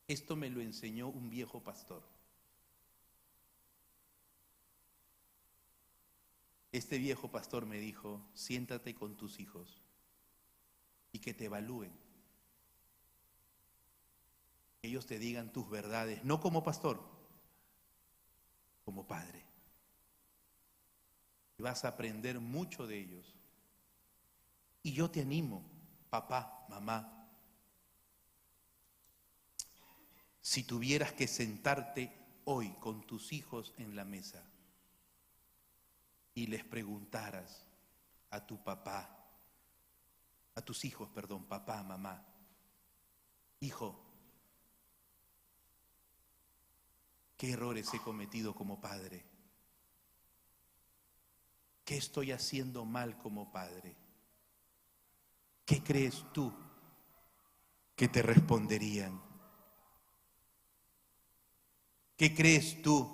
Esto me lo enseñó un viejo pastor. Este viejo pastor me dijo, siéntate con tus hijos y que te evalúen. Que ellos te digan tus verdades, no como pastor, como padre. Y vas a aprender mucho de ellos. Y yo te animo, papá, mamá, si tuvieras que sentarte hoy con tus hijos en la mesa y les preguntaras a tu papá, a tus hijos, perdón, papá, mamá, hijo, ¿qué errores he cometido como padre? ¿Qué estoy haciendo mal como padre? ¿Qué crees tú que te responderían? ¿Qué crees tú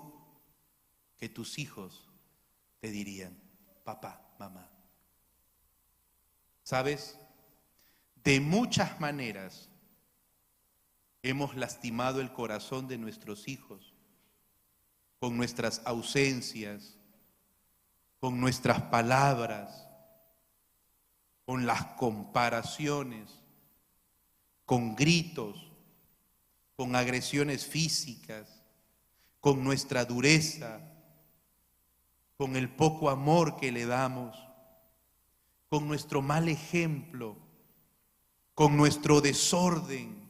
que tus hijos te dirían? Papá, mamá. ¿Sabes? De muchas maneras hemos lastimado el corazón de nuestros hijos con nuestras ausencias, con nuestras palabras, con las comparaciones, con gritos, con agresiones físicas, con nuestra dureza, con el poco amor que le damos, con nuestro mal ejemplo, con nuestro desorden,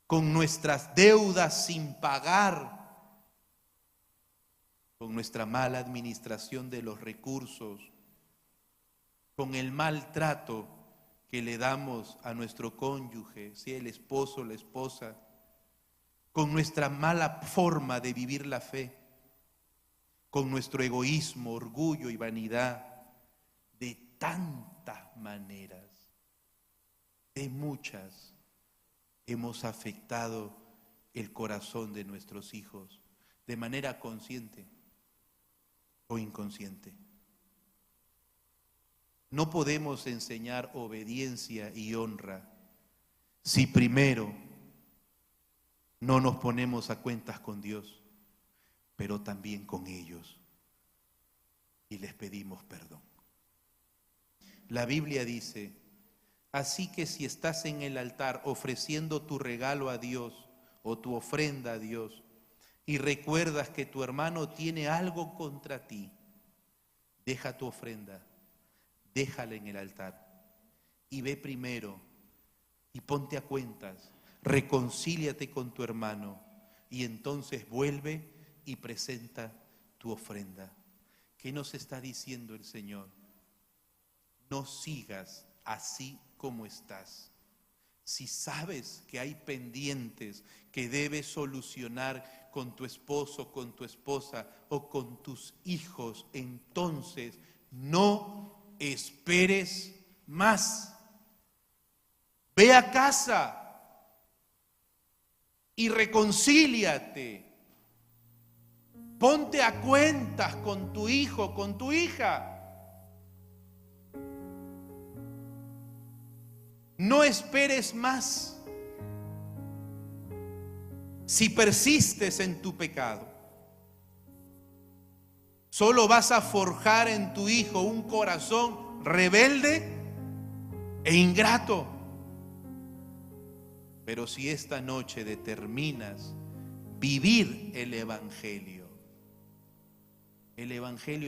con nuestras deudas sin pagar, con nuestra mala administración de los recursos, con el maltrato que le damos a nuestro cónyuge, sea el esposo o la esposa, con nuestra mala forma de vivir la fe, con nuestro egoísmo, orgullo y vanidad, de tantas maneras, de muchas, hemos afectado el corazón de nuestros hijos, de manera consciente o inconsciente. No podemos enseñar obediencia y honra si primero no nos ponemos a cuentas con Dios, pero también con ellos, y les pedimos perdón. La Biblia dice: así que si estás en el altar ofreciendo tu regalo a Dios o tu ofrenda a Dios y recuerdas que tu hermano tiene algo contra ti, deja tu ofrenda, déjala en el altar y ve primero y ponte a cuentas, reconcíliate con tu hermano y entonces vuelve y presenta tu ofrenda. ¿Qué nos está diciendo el Señor? No sigas así como estás. Si sabes que hay pendientes que debes solucionar con tu esposo, con tu esposa o con tus hijos, entonces no esperes más. Ve a casa y reconcíliate. Ponte a cuentas con tu hijo, con tu hija. No esperes más. Si persistes en tu pecado, solo vas a forjar en tu hijo un corazón rebelde e ingrato. Pero si esta noche determinas vivir el Evangelio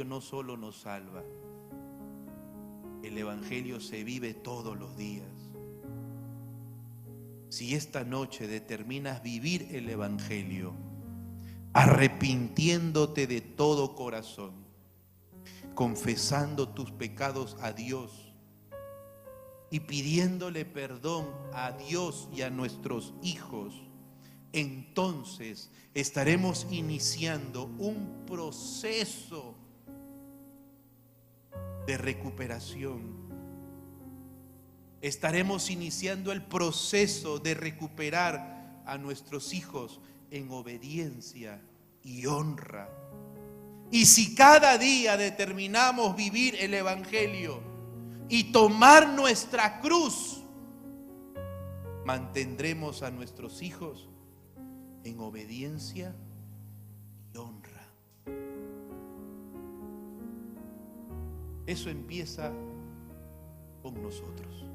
no solo nos salva, el Evangelio se vive todos los días. Si esta noche determinas vivir el Evangelio, arrepintiéndote de todo corazón, confesando tus pecados a Dios y pidiéndole perdón a Dios y a nuestros hijos, entonces estaremos iniciando un proceso de recuperación. Estaremos iniciando el proceso de recuperar a nuestros hijos en obediencia y honra. Y si cada día determinamos vivir el Evangelio y tomar nuestra cruz, mantendremos a nuestros hijos en obediencia y honra. Eso empieza con nosotros,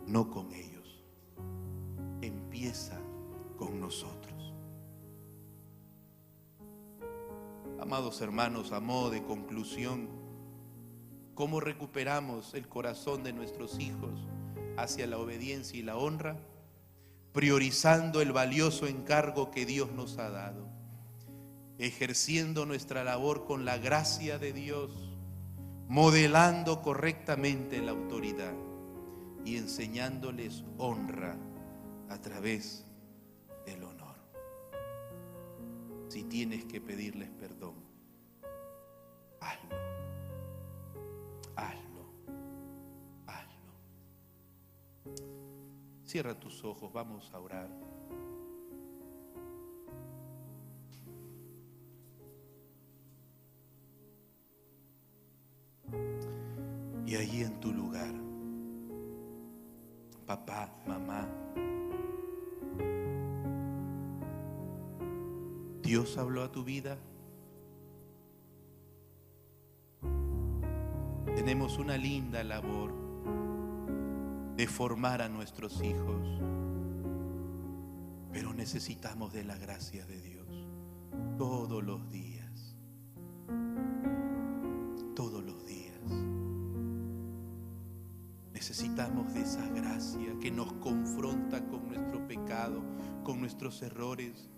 no con ellos. Empieza con nosotros. Amados hermanos, a modo de conclusión, ¿cómo recuperamos el corazón de nuestros hijos hacia la obediencia y la honra? Priorizando el valioso encargo que Dios nos ha dado, ejerciendo nuestra labor con la gracia de Dios, modelando correctamente la autoridad y enseñándoles honra a través del honor. Si tienes que pedirles perdón, hazlo, hazlo, hazlo. Cierra tus ojos, vamos a orar. allí en tu lugar. Papá, mamá, ¿Dios habló a tu vida? Tenemos una linda labor de formar a nuestros hijos, pero necesitamos de la gracia de Dios todos los días, todos los días. Necesitamos de esa gracia que nos confronta con nuestro pecado, con nuestros errores.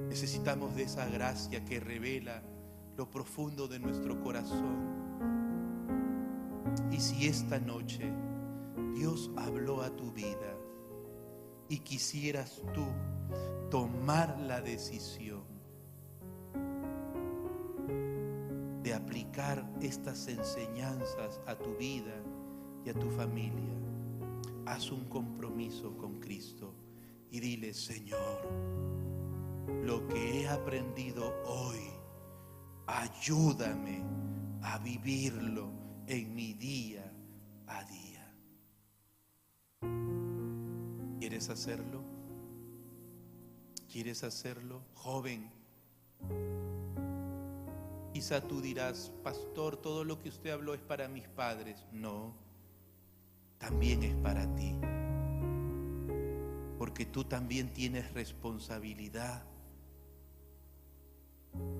Necesitamos de esa gracia que revela lo profundo de nuestro corazón. Y si esta noche Dios habló a tu vida y quisieras tú tomar la decisión de aplicar estas enseñanzas a tu vida y a tu familia, haz un compromiso con Cristo y dile: Señor, lo que he aprendido hoy, ayúdame a vivirlo en mi día a día. ¿Quieres hacerlo? ¿Quieres hacerlo? Joven, quizá tú dirás: pastor, todo lo que usted habló es para mis padres. No, también es para ti, porque tú también tienes responsabilidad.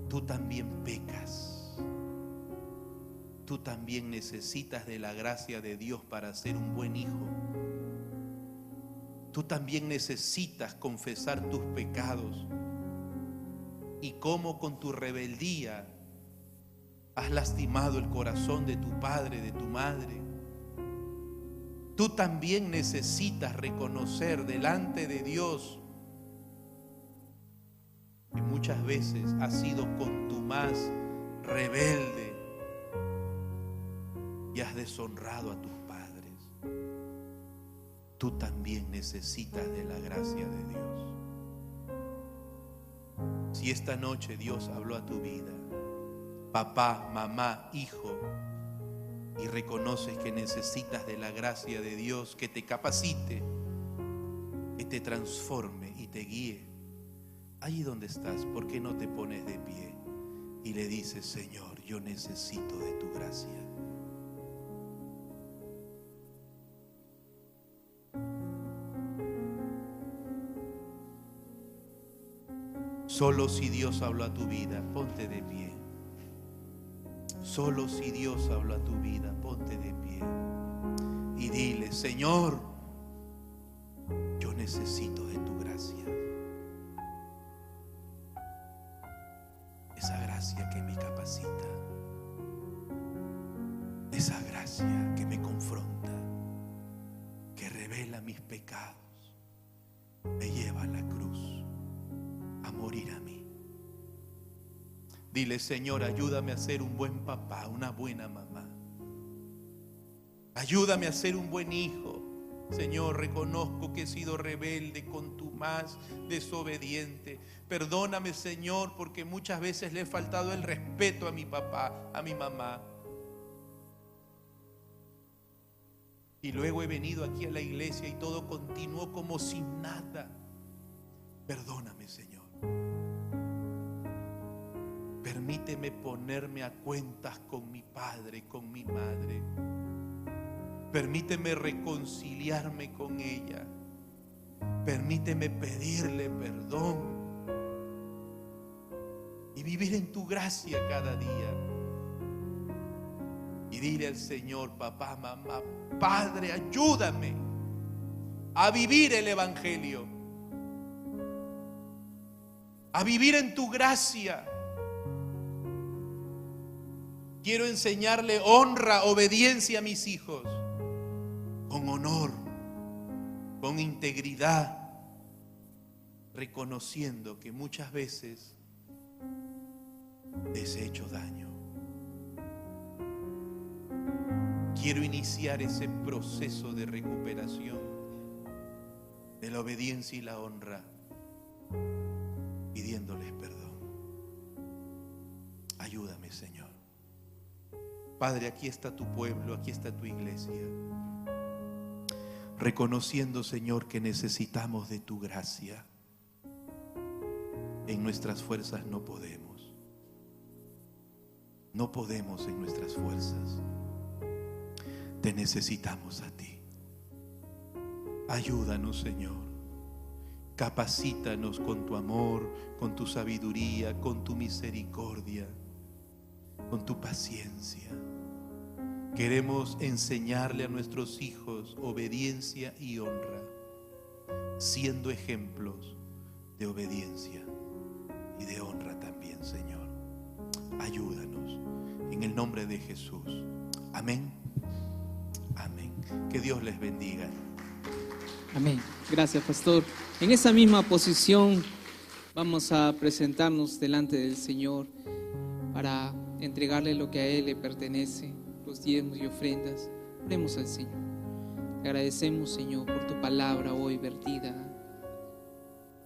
Tú también pecas. Tú también necesitas de la gracia de Dios para ser un buen hijo. Tú también necesitas confesar tus pecados y cómo con tu rebeldía has lastimado el corazón de tu padre, de tu madre. Tú también necesitas reconocer delante de Dios que muchas veces has sido contumaz, rebelde y has deshonrado a tus padres. Tú también necesitas de la gracia de Dios. Si esta noche Dios habló a tu vida, papá, mamá, hijo, y reconoces que necesitas de la gracia de Dios, que te capacite, que te transforme y te guíe, allí donde estás, ¿por qué no te pones de pie y le dices: Señor, yo necesito de tu gracia? Solo si Dios habló a tu vida, ponte de pie. Solo si Dios habló a tu vida, ponte de pie y dile: Señor, yo necesito de tu gracia. Esa gracia que me capacita, esa gracia que me confronta, que revela mis pecados, me lleva a la cruz a morir a mí. Dile: Señor, ayúdame a ser un buen papá, una buena mamá. Ayúdame a ser un buen hijo. Señor, reconozco que he sido rebelde, contumaz, desobediente. Perdóname, Señor, porque muchas veces le he faltado el respeto a mi papá, a mi mamá. Y luego he venido aquí a la iglesia y todo continuó como si nada. Perdóname, Señor. Permíteme ponerme a cuentas con mi padre, con mi madre. Permíteme reconciliarme con ella. Permíteme pedirle perdón y vivir en tu gracia cada día. Y dile al Señor: papá, mamá, Padre, ayúdame a vivir el Evangelio, a vivir en tu gracia. Quiero enseñarle honra, obediencia a mis hijos, con honor, con integridad, reconociendo que muchas veces les he hecho daño. Quiero iniciar ese proceso de recuperación de la obediencia y la honra, pidiéndoles perdón. Ayúdame, Señor. Padre, aquí está tu pueblo, aquí está tu iglesia. Reconociendo, Señor, que necesitamos de tu gracia. En nuestras fuerzas no podemos. No podemos en nuestras fuerzas. Te necesitamos a ti. Ayúdanos, Señor. Capacítanos con tu amor, con tu sabiduría, con tu misericordia, con tu paciencia. Queremos enseñarle a nuestros hijos obediencia y honra, siendo ejemplos de obediencia y de honra también, Señor. Ayúdanos en el nombre de Jesús. Amén. Amén. Que Dios les bendiga. Amén. Gracias, pastor. En esa misma posición vamos a presentarnos delante del Señor para entregarle lo que a Él le pertenece, los diezmos y ofrendas. Oremos al Señor. Te agradecemos, Señor, por tu palabra hoy vertida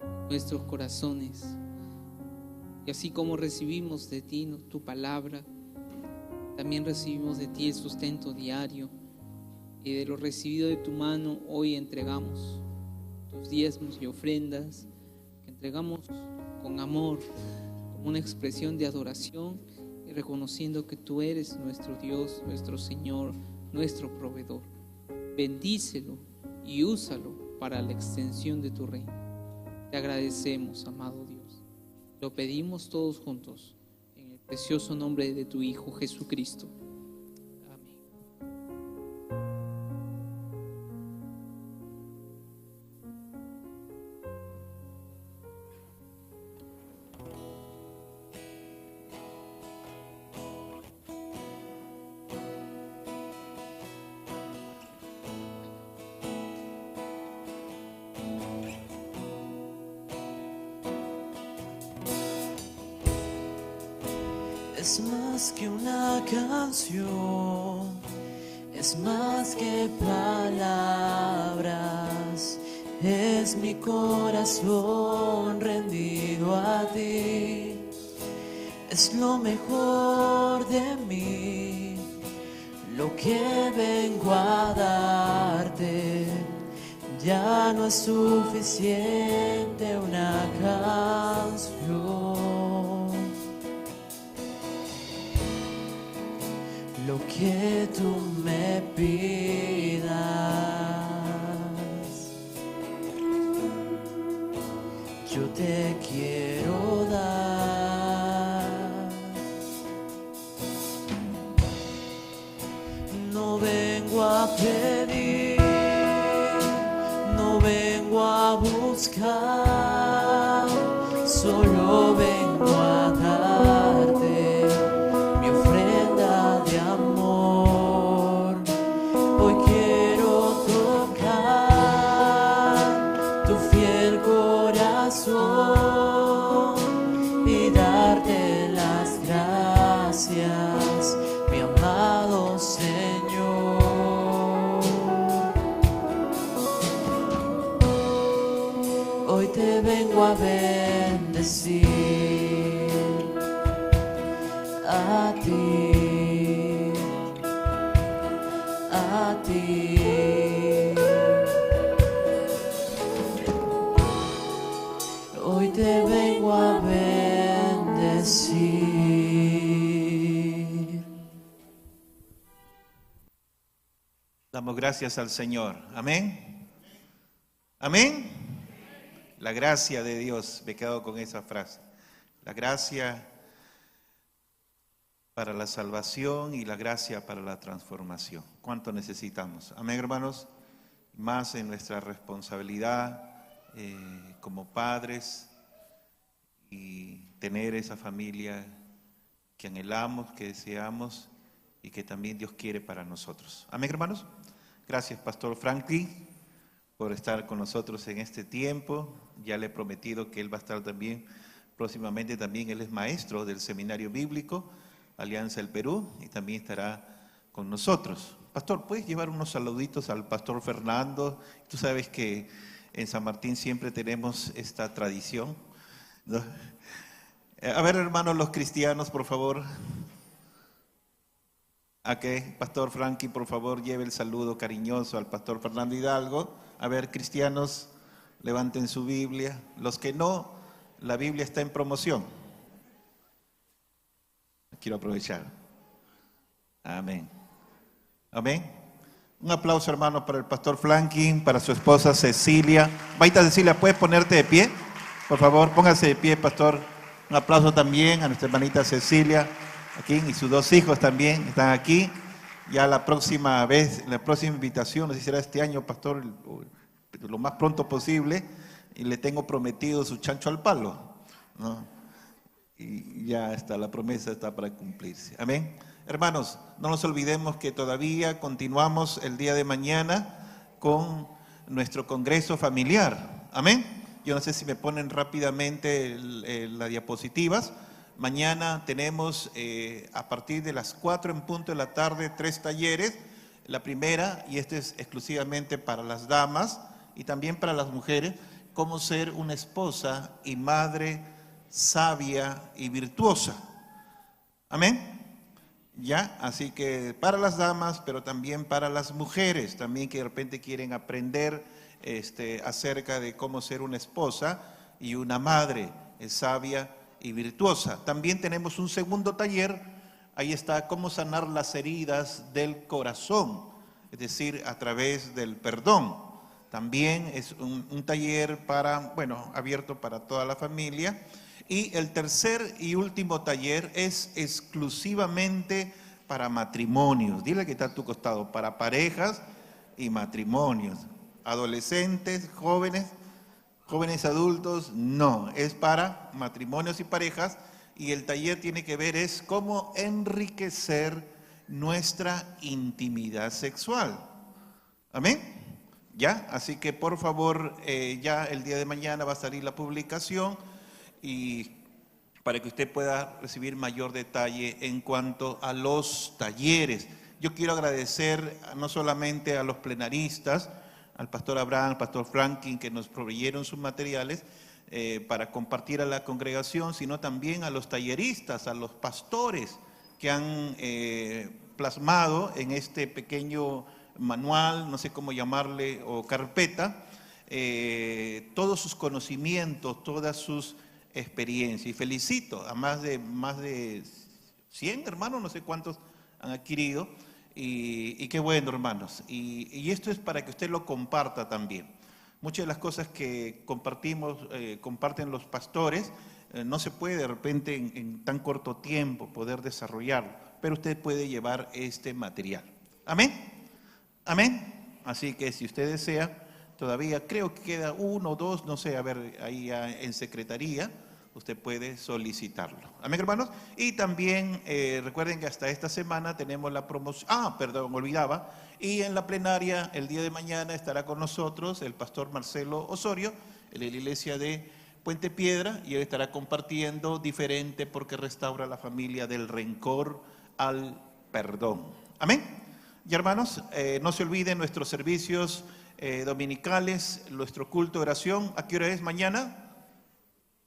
en nuestros corazones. Y así como recibimos de ti tu palabra, también recibimos de ti el sustento diario. Y de lo recibido de tu mano hoy entregamos tus diezmos y ofrendas, que entregamos con amor, como una expresión de adoración y reconociendo que tú eres nuestro Dios, nuestro Señor, nuestro proveedor. Bendícelo y úsalo para la extensión de tu reino. Te agradecemos, amado Dios. Lo pedimos todos juntos en el precioso nombre de tu Hijo Jesucristo. Es más que una canción, es más que palabras, es mi corazón rendido a ti. Es lo mejor de mí, lo que vengo a darte. Ya no es suficiente una canción. Lo que tú me pidas, yo te quiero dar. No vengo a pedir, no vengo a buscar, solo vengo a darte mi ofrenda de amor. Hoy quiero tocar tu fiel corazón y darte las gracias, mi amado Señor. Hoy te vengo a bendecir a ti, a ti. Hoy te vengo a bendecir. Damos gracias al Señor. Amén. Amén. La gracia de Dios. Me he quedado con esa frase. La gracia para la salvación y la gracia para la transformación. ¿Cuánto necesitamos? Amén, hermanos. Más en nuestra responsabilidad como padres y tener esa familia que anhelamos, que deseamos y que también Dios quiere para nosotros. Amén, hermanos. Gracias, Pastor Franklin, por estar con nosotros en este tiempo. Ya le he prometido que él va a estar también próximamente. También él es maestro del Seminario Bíblico Alianza del Perú y también estará con nosotros. Pastor, ¿puedes llevar unos saluditos al Pastor Fernando? Tú sabes que en San Martín siempre tenemos esta tradición, ¿no? A ver, hermanos, los cristianos, por favor. A que Pastor Frankie, por favor, lleve el saludo cariñoso al Pastor Fernando Hidalgo. A ver, cristianos, levanten su Biblia. Los que no, la Biblia está en promoción. Quiero aprovechar. Amén. Amén. Un aplauso, hermano, para el Pastor Frankie, para su esposa Cecilia. Vaita Cecilia, ¿puedes ponerte de pie? Por favor, póngase de pie, Pastor. Un aplauso también a nuestra hermanita Cecilia, aquí, y sus dos hijos también están aquí. Ya la próxima vez, la próxima invitación, no sé si será este año, Pastor, lo más pronto posible, y le tengo prometido su chancho al palo, ¿no? Y ya está, la promesa está para cumplirse. Amén. Hermanos, no nos olvidemos que todavía continuamos el día de mañana con nuestro congreso familiar. Amén. Yo no sé si me ponen rápidamente las diapositivas. Mañana tenemos a partir de las 4 en punto de la tarde 3 talleres. La primera, y este es exclusivamente para las damas y también para las mujeres, cómo ser una esposa y madre sabia y virtuosa. Amén. Ya, así que para las damas, pero también para las mujeres, también que de repente quieren aprender acerca de cómo ser una esposa y una madre sabia y virtuosa. También tenemos un segundo taller, ahí está cómo sanar las heridas del corazón, es decir, a través del perdón. También es un taller abierto para toda la familia. Y el tercer y último taller es exclusivamente para matrimonios. Dile que está a tu costado, para parejas y matrimonios. Adolescentes, jóvenes adultos, no, es para matrimonios y parejas. Y el taller tiene que ver es cómo enriquecer nuestra intimidad sexual. Amén. ¿Ya? Así que por favor, ya el día de mañana va a salir la publicación y para que usted pueda recibir mayor detalle en cuanto a los talleres. Yo quiero agradecer no solamente a los plenaristas, al Pastor Abraham, al Pastor Franklin, que nos proveyeron sus materiales para compartir a la congregación, sino también a los talleristas, a los pastores que han plasmado en este pequeño manual, no sé cómo llamarle, o carpeta, todos sus conocimientos, todas sus experiencias. Y felicito a más de 100 hermanos, no sé cuántos han adquirido, y qué bueno, hermanos. Y esto es para que usted lo comparta también. Muchas de las cosas que comparten los pastores, no se puede de repente en tan corto tiempo poder desarrollarlo, pero usted puede llevar este material. Amén. Amén. Así que si usted desea, todavía creo que queda 1 o 2, no sé, a ver, ahí en secretaría, usted puede solicitarlo. Amén, hermanos. Y también recuerden que hasta esta semana tenemos la promoción. Me olvidaba. Y en la plenaria, el día de mañana, estará con nosotros el pastor Marcelo Osorio, de la iglesia de Puente Piedra, y él estará compartiendo diferente porque restaura la familia del rencor al perdón. Amén. Y hermanos, no se olviden nuestros servicios dominicales, nuestro culto de oración. ¿A qué hora es mañana?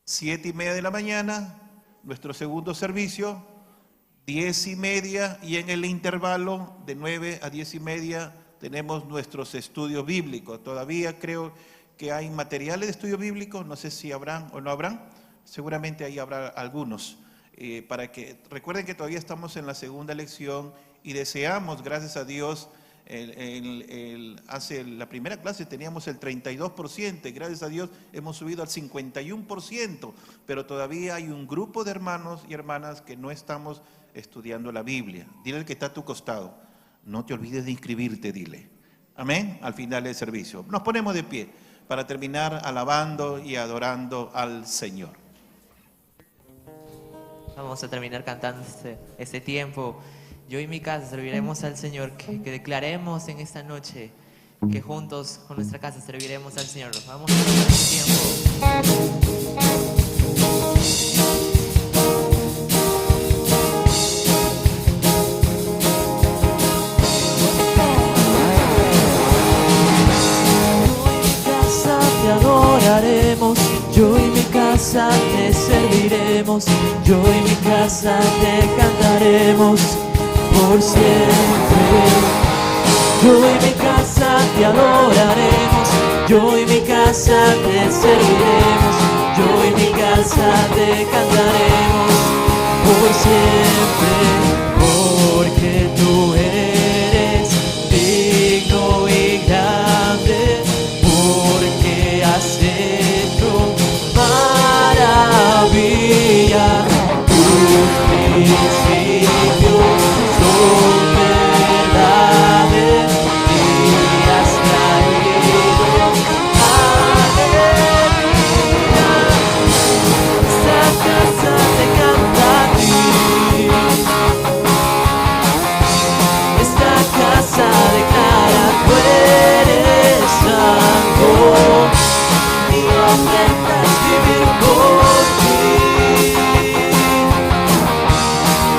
7:30 de la mañana, nuestro segundo servicio, 10:30, y en el intervalo de 9 a 10:30 tenemos nuestros estudios bíblicos. Todavía creo que hay materiales de estudio bíblico, no sé si habrán o no habrán, seguramente ahí habrá algunos. Para que recuerden que todavía estamos en la segunda lección y deseamos, gracias a Dios, hace la primera clase teníamos el 32%, y gracias a Dios hemos subido al 51%, pero todavía hay un grupo de hermanos y hermanas que no estamos estudiando la Biblia. Dile al que está a tu costado, no te olvides de inscribirte, dile. Amén, al final del servicio. Nos ponemos de pie para terminar alabando y adorando al Señor. Vamos a terminar cantando este tiempo. Yo y mi casa serviremos al Señor, que declaremos en esta noche que juntos con nuestra casa serviremos al Señor. Vamos a tomar este tiempo. Te adoraremos, yo y mi casa te serviremos, yo y mi casa te cantaremos, por siempre. Yo y mi casa te adoraremos, yo y mi casa te serviremos, yo y mi casa te cantaremos por siempre, porque tú eres digno y grande, porque has hecho maravilla. Tus principios son verdades y has traído alegría. Esta casa te canta a ti, esta casa declara tú eres santo, mi ofrenda es vivir por ti.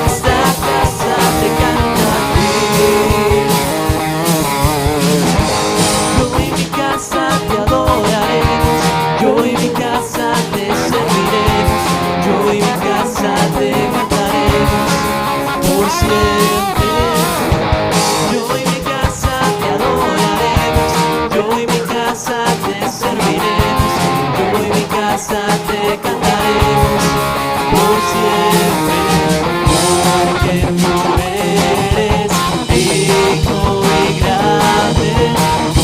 Esta casa te canta a ti. Yo y mi casa te adoraremos, yo y mi casa te serviremos, yo y mi casa te cantaremos por siempre. Yo y mi casa te adoraremos, yo y mi casa te serviremos, yo y mi casa te cantaremos por siempre, porque tú eres digno y grande,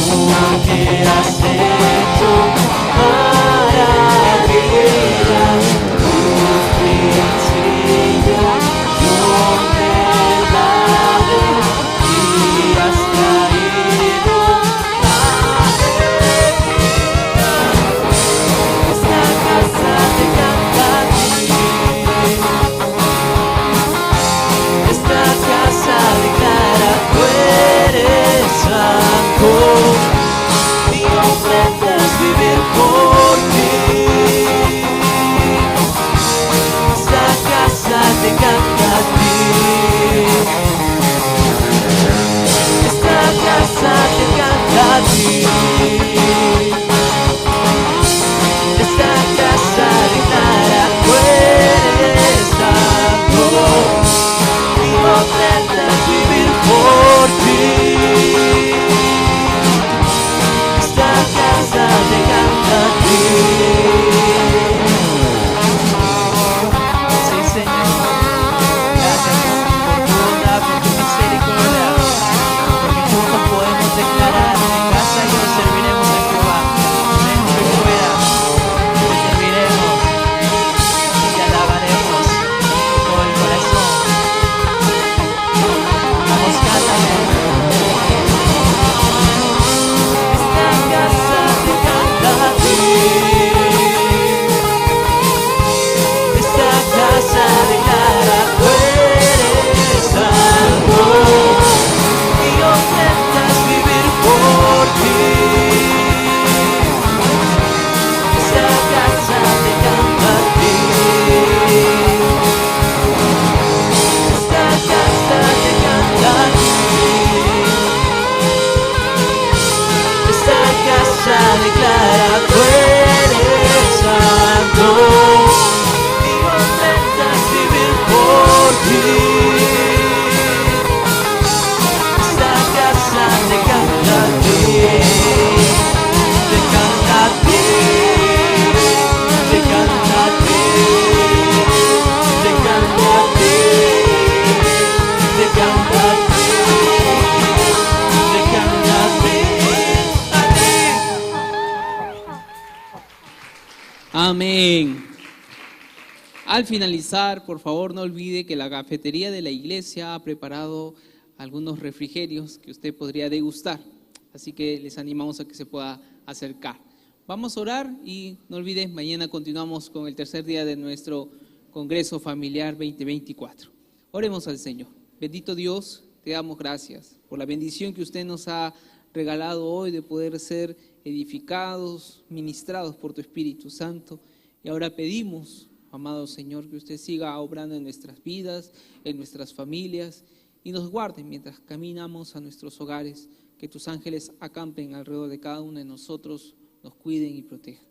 porque has hecho maravillas. Tus principios son verdades y has traído alegría. Esta casa te canta a ti, esta casa declara tú eres santo, mi ofrenda es vivir por ti. Esta casa te canta a ti, esta casa te canta a ti, esta casa declara tú eres santo, mi ofrenda es vivir por ti. Esta casa te canta a ti. Sí, Señor. Gracias por tu bondad, por tu misericordia, porque juntos podemos declarar: en casa yo serviremos a Jehová. Dentro y fuera te serviremos y te alabaremos con todo el corazón. Vamos, cántale. Esta casa te canta a ti, esta casa declara tú eres santo, mi ofrenda es vivir por ti. Esta casa te canta a ti, esta casa te canta a ti. Esta casa declara tú eres santo, mi ofrenda es vivir por ti. Esta casa te canta a ti, te canta a ti, te canta a ti, te canta a ti, te canta a ti, te canta a ti, a ti. Amén. Al finalizar, por favor, no olvide que la cafetería de la iglesia ha preparado algunos refrigerios que usted podría degustar. Así que les animamos a que se pueda acercar. Vamos a orar y no olvide, mañana continuamos con el tercer día de nuestro Congreso Familiar 2024. Oremos al Señor. Bendito Dios, te damos gracias por la bendición que usted nos ha regalado hoy de poder ser edificados, ministrados por tu Espíritu Santo. Y ahora pedimos, amado Señor, que usted siga obrando en nuestras vidas, en nuestras familias, y nos guarde mientras caminamos a nuestros hogares, que tus ángeles acampen alrededor de cada uno de nosotros, nos cuiden y protejan.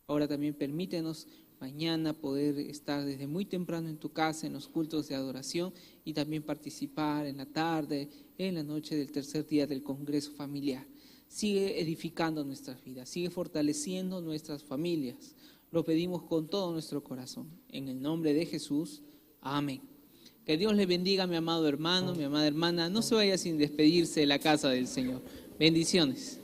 Ahora también permítenos mañana poder estar desde muy temprano en tu casa en los cultos de adoración y también participar en la tarde, en la noche del tercer día del Congreso Familiar. Sigue edificando nuestras vidas, sigue fortaleciendo nuestras familias. Lo pedimos con todo nuestro corazón. En el nombre de Jesús, amén. Que Dios le bendiga, mi amado hermano, mi amada hermana. No se vaya sin despedirse de la casa del Señor. Bendiciones.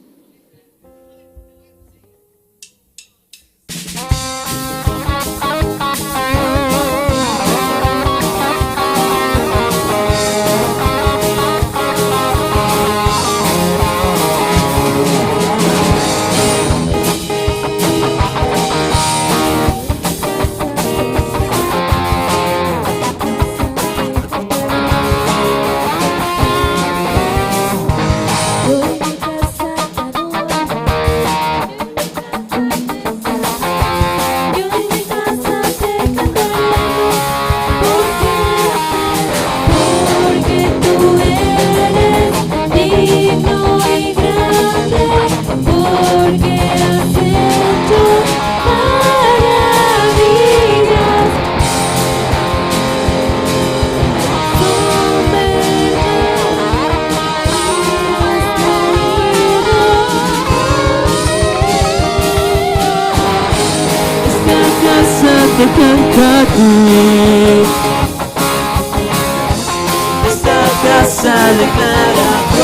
Esta casa declara tú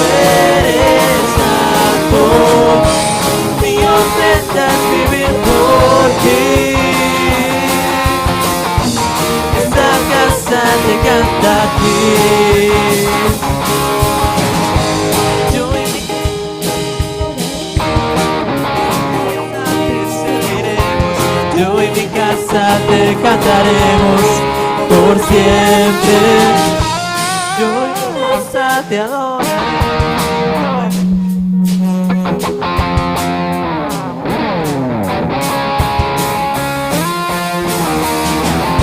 eres santo. Mi ofrenda es vivir por ti. Esta casa te canta a ti. Yo y mi casa te cantaremos por siempre. Yo y mi casa te adoraremos.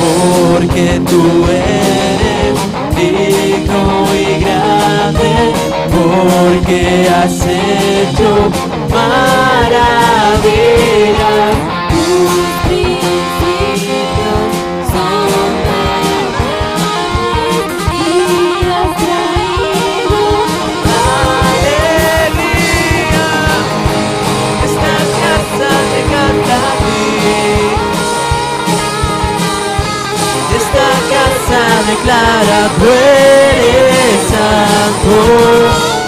Porque tú eres digno y grande, porque has hecho maravillas. Declara tú eres santo.